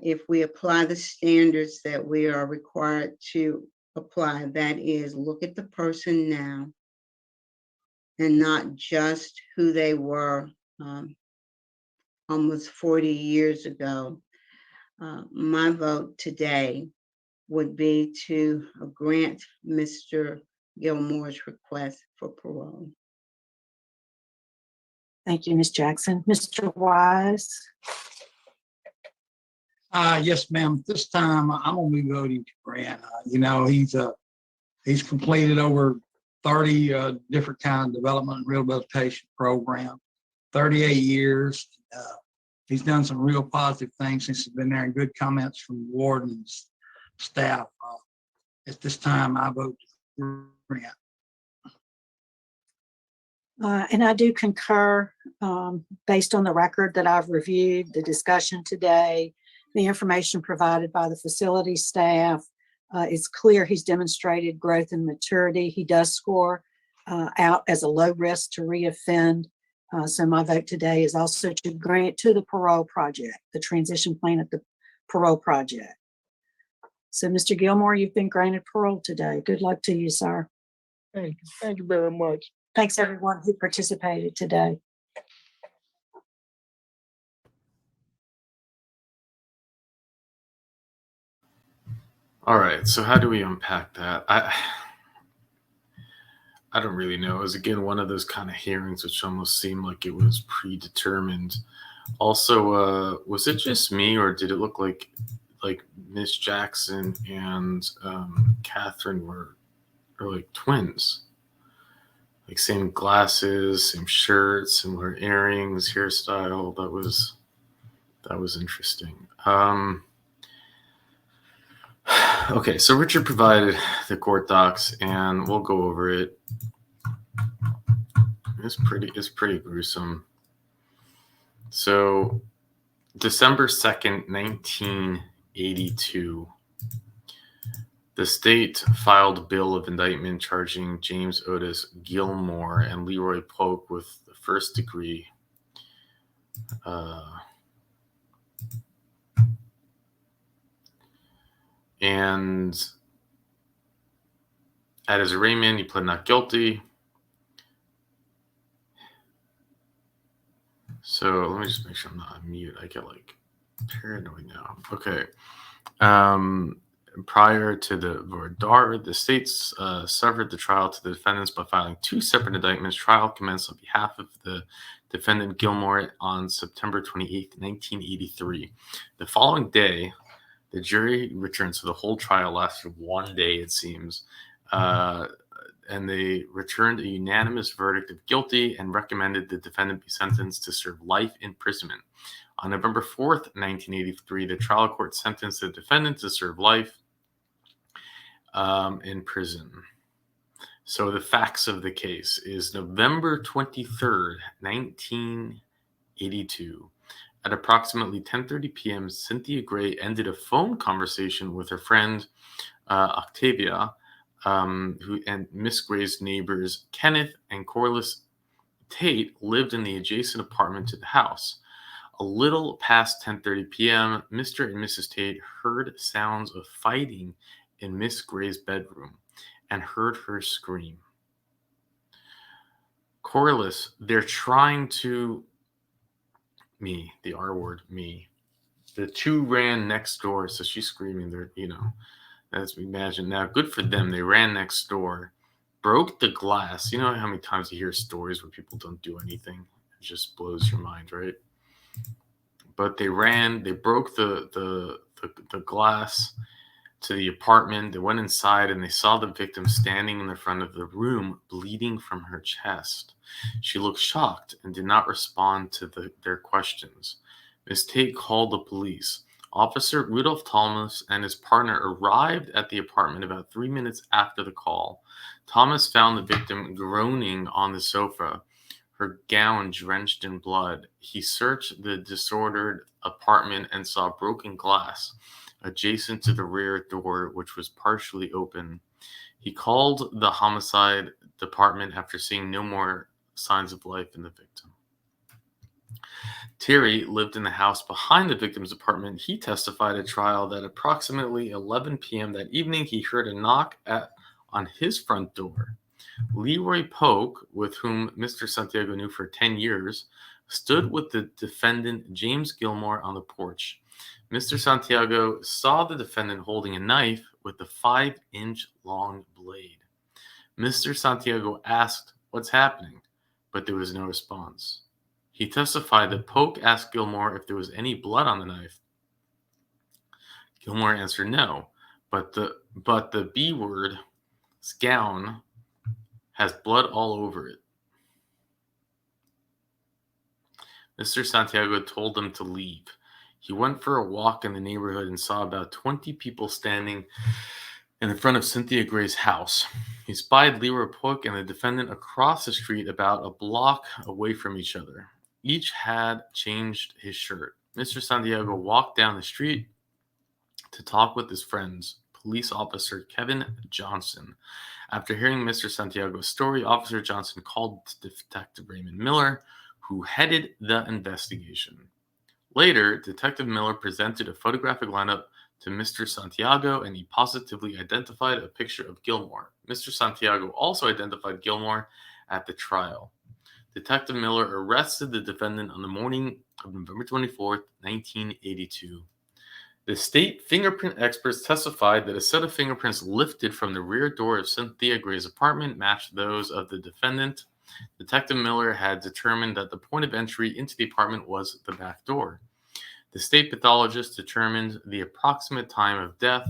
if we apply the standards that we are required to apply, that is, look at the person now and not just who they were almost 40 years ago, my vote today would be to grant Mr. Gilmore's request for parole. Thank you, Ms. Jackson. Mr. Wise? Yes, ma'am. This time I'm gonna be voting to grant. You know, he's completed over 30 different kind of development and rehabilitation programs, 38 years. He's done some real positive things since he's been there, and good comments from the wardens, staff. At this time, I vote to grant. And I do concur, based on the record that I've reviewed, the discussion today, the information provided by the facility staff. It's clear he's demonstrated growth and maturity. He does score out as a low risk to reoffend. So my vote today is also to grant to the parole project, the transition plan at the parole project. So Mr. Gilmore, you've been granted parole today. Good luck to you, sir. Thank you. Thank you very much. Thanks everyone who participated today. All right, so how do we unpack that? I don't really know. It was, again, one of those kind of hearings which almost seemed like it was predetermined. Also, was it just me, or did it look like Miss Jackson and Catherine were like twins? Like same glasses, same shirt, similar earrings, hairstyle. That was interesting. Okay, so Richard provided the court docs, and we'll go over it. It's pretty gruesome. So, December 2nd, 1982, the state filed a bill of indictment charging James Otis Gilmore and Leroy Polk with the first degree and at his arraignment, he pled not guilty. So let me just make sure I'm not on mute. I get like paranoid now. Okay. Prior to the verdict, the states severed the trial to the defendants by filing 2 separate indictments. Trial commenced on behalf of the defendant Gilmore on September 28, 1983. The following day, the jury returned, so the whole trial lasted 1 day, it seems, and they returned a unanimous verdict of guilty and recommended the defendant be sentenced to serve life imprisonment. On November 4th, 1983, the trial court sentenced the defendant to serve life in prison. So the facts of the case is November 23rd, 1982. At approximately 10:30 p.m., Cynthia Gray ended a phone conversation with her friend Octavia, who and Miss Gray's neighbors Kenneth and Corliss Tate lived in the adjacent apartment to the house. A little past 10:30 p.m., Mr. and Mrs. Tate heard sounds of fighting in Miss Gray's bedroom and heard her scream. Corliss, they're trying to me, the R word, me. The two ran next door, so she's screaming. They're, as we imagine now, good for them. They ran next door, broke the glass. You know how many times you hear stories where people don't do anything? It just blows your mind, right? But they broke the glass to the apartment. They went inside and they saw the victim standing in the front of the room, bleeding from her chest. She looked shocked and did not respond to their questions. Ms. Tate called the police. Officer Rudolph Thomas and his partner arrived at the apartment about 3 minutes after the call. Thomas found the victim groaning on the sofa, her gown drenched in blood. He searched the disordered apartment and saw broken glass adjacent to the rear door, which was partially open. He called the homicide department after seeing no more signs of life in the victim. Terry lived in the house behind the victim's apartment. He testified at trial that approximately 11 p.m. that evening, he heard a knock on his front door. Leroy Polk, with whom Mr. Santiago knew for 10 years, stood with the defendant James Gilmore on the porch. Mr. Santiago saw the defendant holding a knife with a 5-inch long blade. Mr. Santiago asked, "What's happening?" but there was no response. He testified that Polk asked Gilmore if there was any blood on the knife. Gilmore answered no, but the B word, gown, has blood all over it. Mr. Santiago told them to leave. He went for a walk in the neighborhood and saw about 20 people standing in front of Cynthia Gray's house. He spied Leroy Polk and the defendant across the street about a block away from each other. Each had changed his shirt. Mr. Santiago walked down the street to talk with his friends, police officer Kevin Johnson. After hearing Mr. Santiago's story, Officer Johnson called Detective Raymond Miller, who headed the investigation. Later, Detective Miller presented a photographic lineup to Mr. Santiago, and he positively identified a picture of Gilmore. Mr. Santiago also identified Gilmore at the trial. Detective Miller arrested the defendant on the morning of November 24th, 1982. The state fingerprint experts testified that a set of fingerprints lifted from the rear door of Cynthia Gray's apartment matched those of the defendant. Detective Miller had determined that the point of entry into the apartment was the back door. The state pathologist determined the approximate time of death,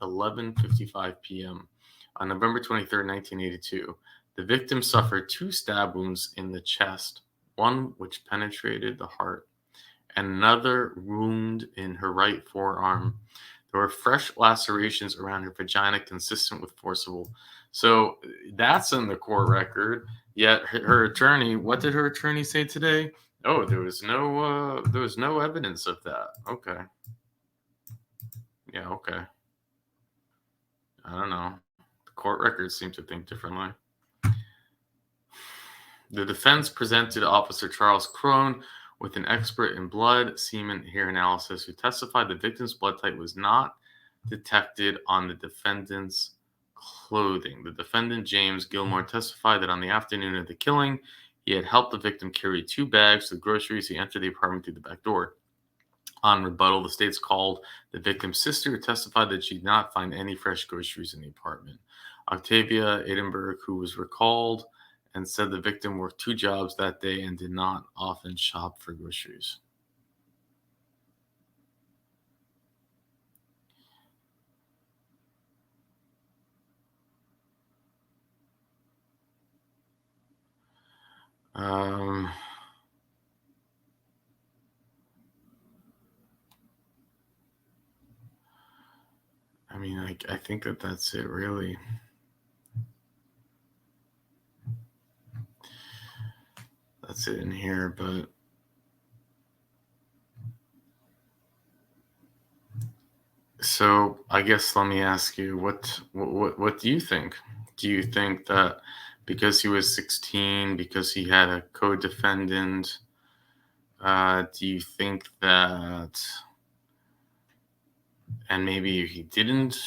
11:55 p.m. on November 23rd, 1982. The victim suffered 2 stab wounds in the chest, one which penetrated the heart, and another wound in her right forearm. There were fresh lacerations around her vagina consistent with forcible. So that's in the court record. Yet her attorney, what did her attorney say today? Oh, there was no evidence of that. Okay. Yeah, okay. I don't know. The court records seem to think differently. The defense presented Officer Charles Crone with an expert in blood, semen, hair analysis who testified the victim's blood type was not detected on the defendant's clothing. The defendant, James Gilmore, testified that on the afternoon of the killing, he had helped the victim carry 2 bags of groceries. He entered the apartment through the back door. On rebuttal, the state's called the victim's sister, who testified that she did not find any fresh groceries in the apartment. Octavia Edinburgh, who was recalled, and said the victim worked 2 jobs that day and did not often shop for groceries. I mean, I think that that's it, really. That's it in here, but so I guess let me ask you, what do you think? Do you think that because he was 16, because he had a co-defendant, do you think that, and maybe he didn't,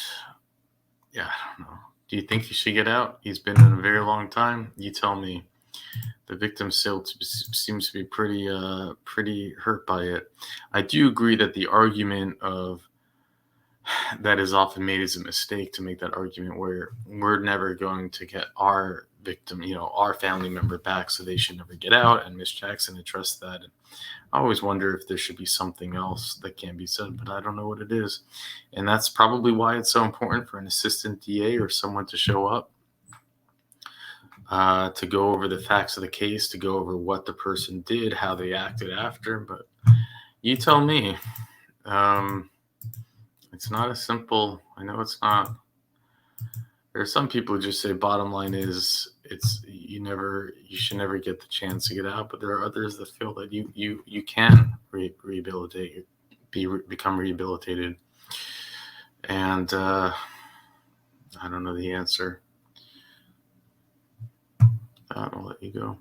yeah, I don't know. Do you think he should get out? He's been in a very long time. You tell me. The victim still seems to be pretty hurt by it. I do agree that the argument of that is often made as a mistake to make that argument where we're never going to get our victim, our family member back, so they should never get out. And Miss Jackson addressed that. And I always wonder if there should be something else that can be said, but I don't know what it is. And that's probably why it's so important for an assistant DA or someone to show up, to go over the facts of the case, to go over what the person did, how they acted after. But you tell me. It's not as simple. I know it's not. There are some people who just say bottom line is you should never get the chance to get out. But there are others that feel that you can rehabilitate, become rehabilitated. And I don't know the answer. I'll let you go.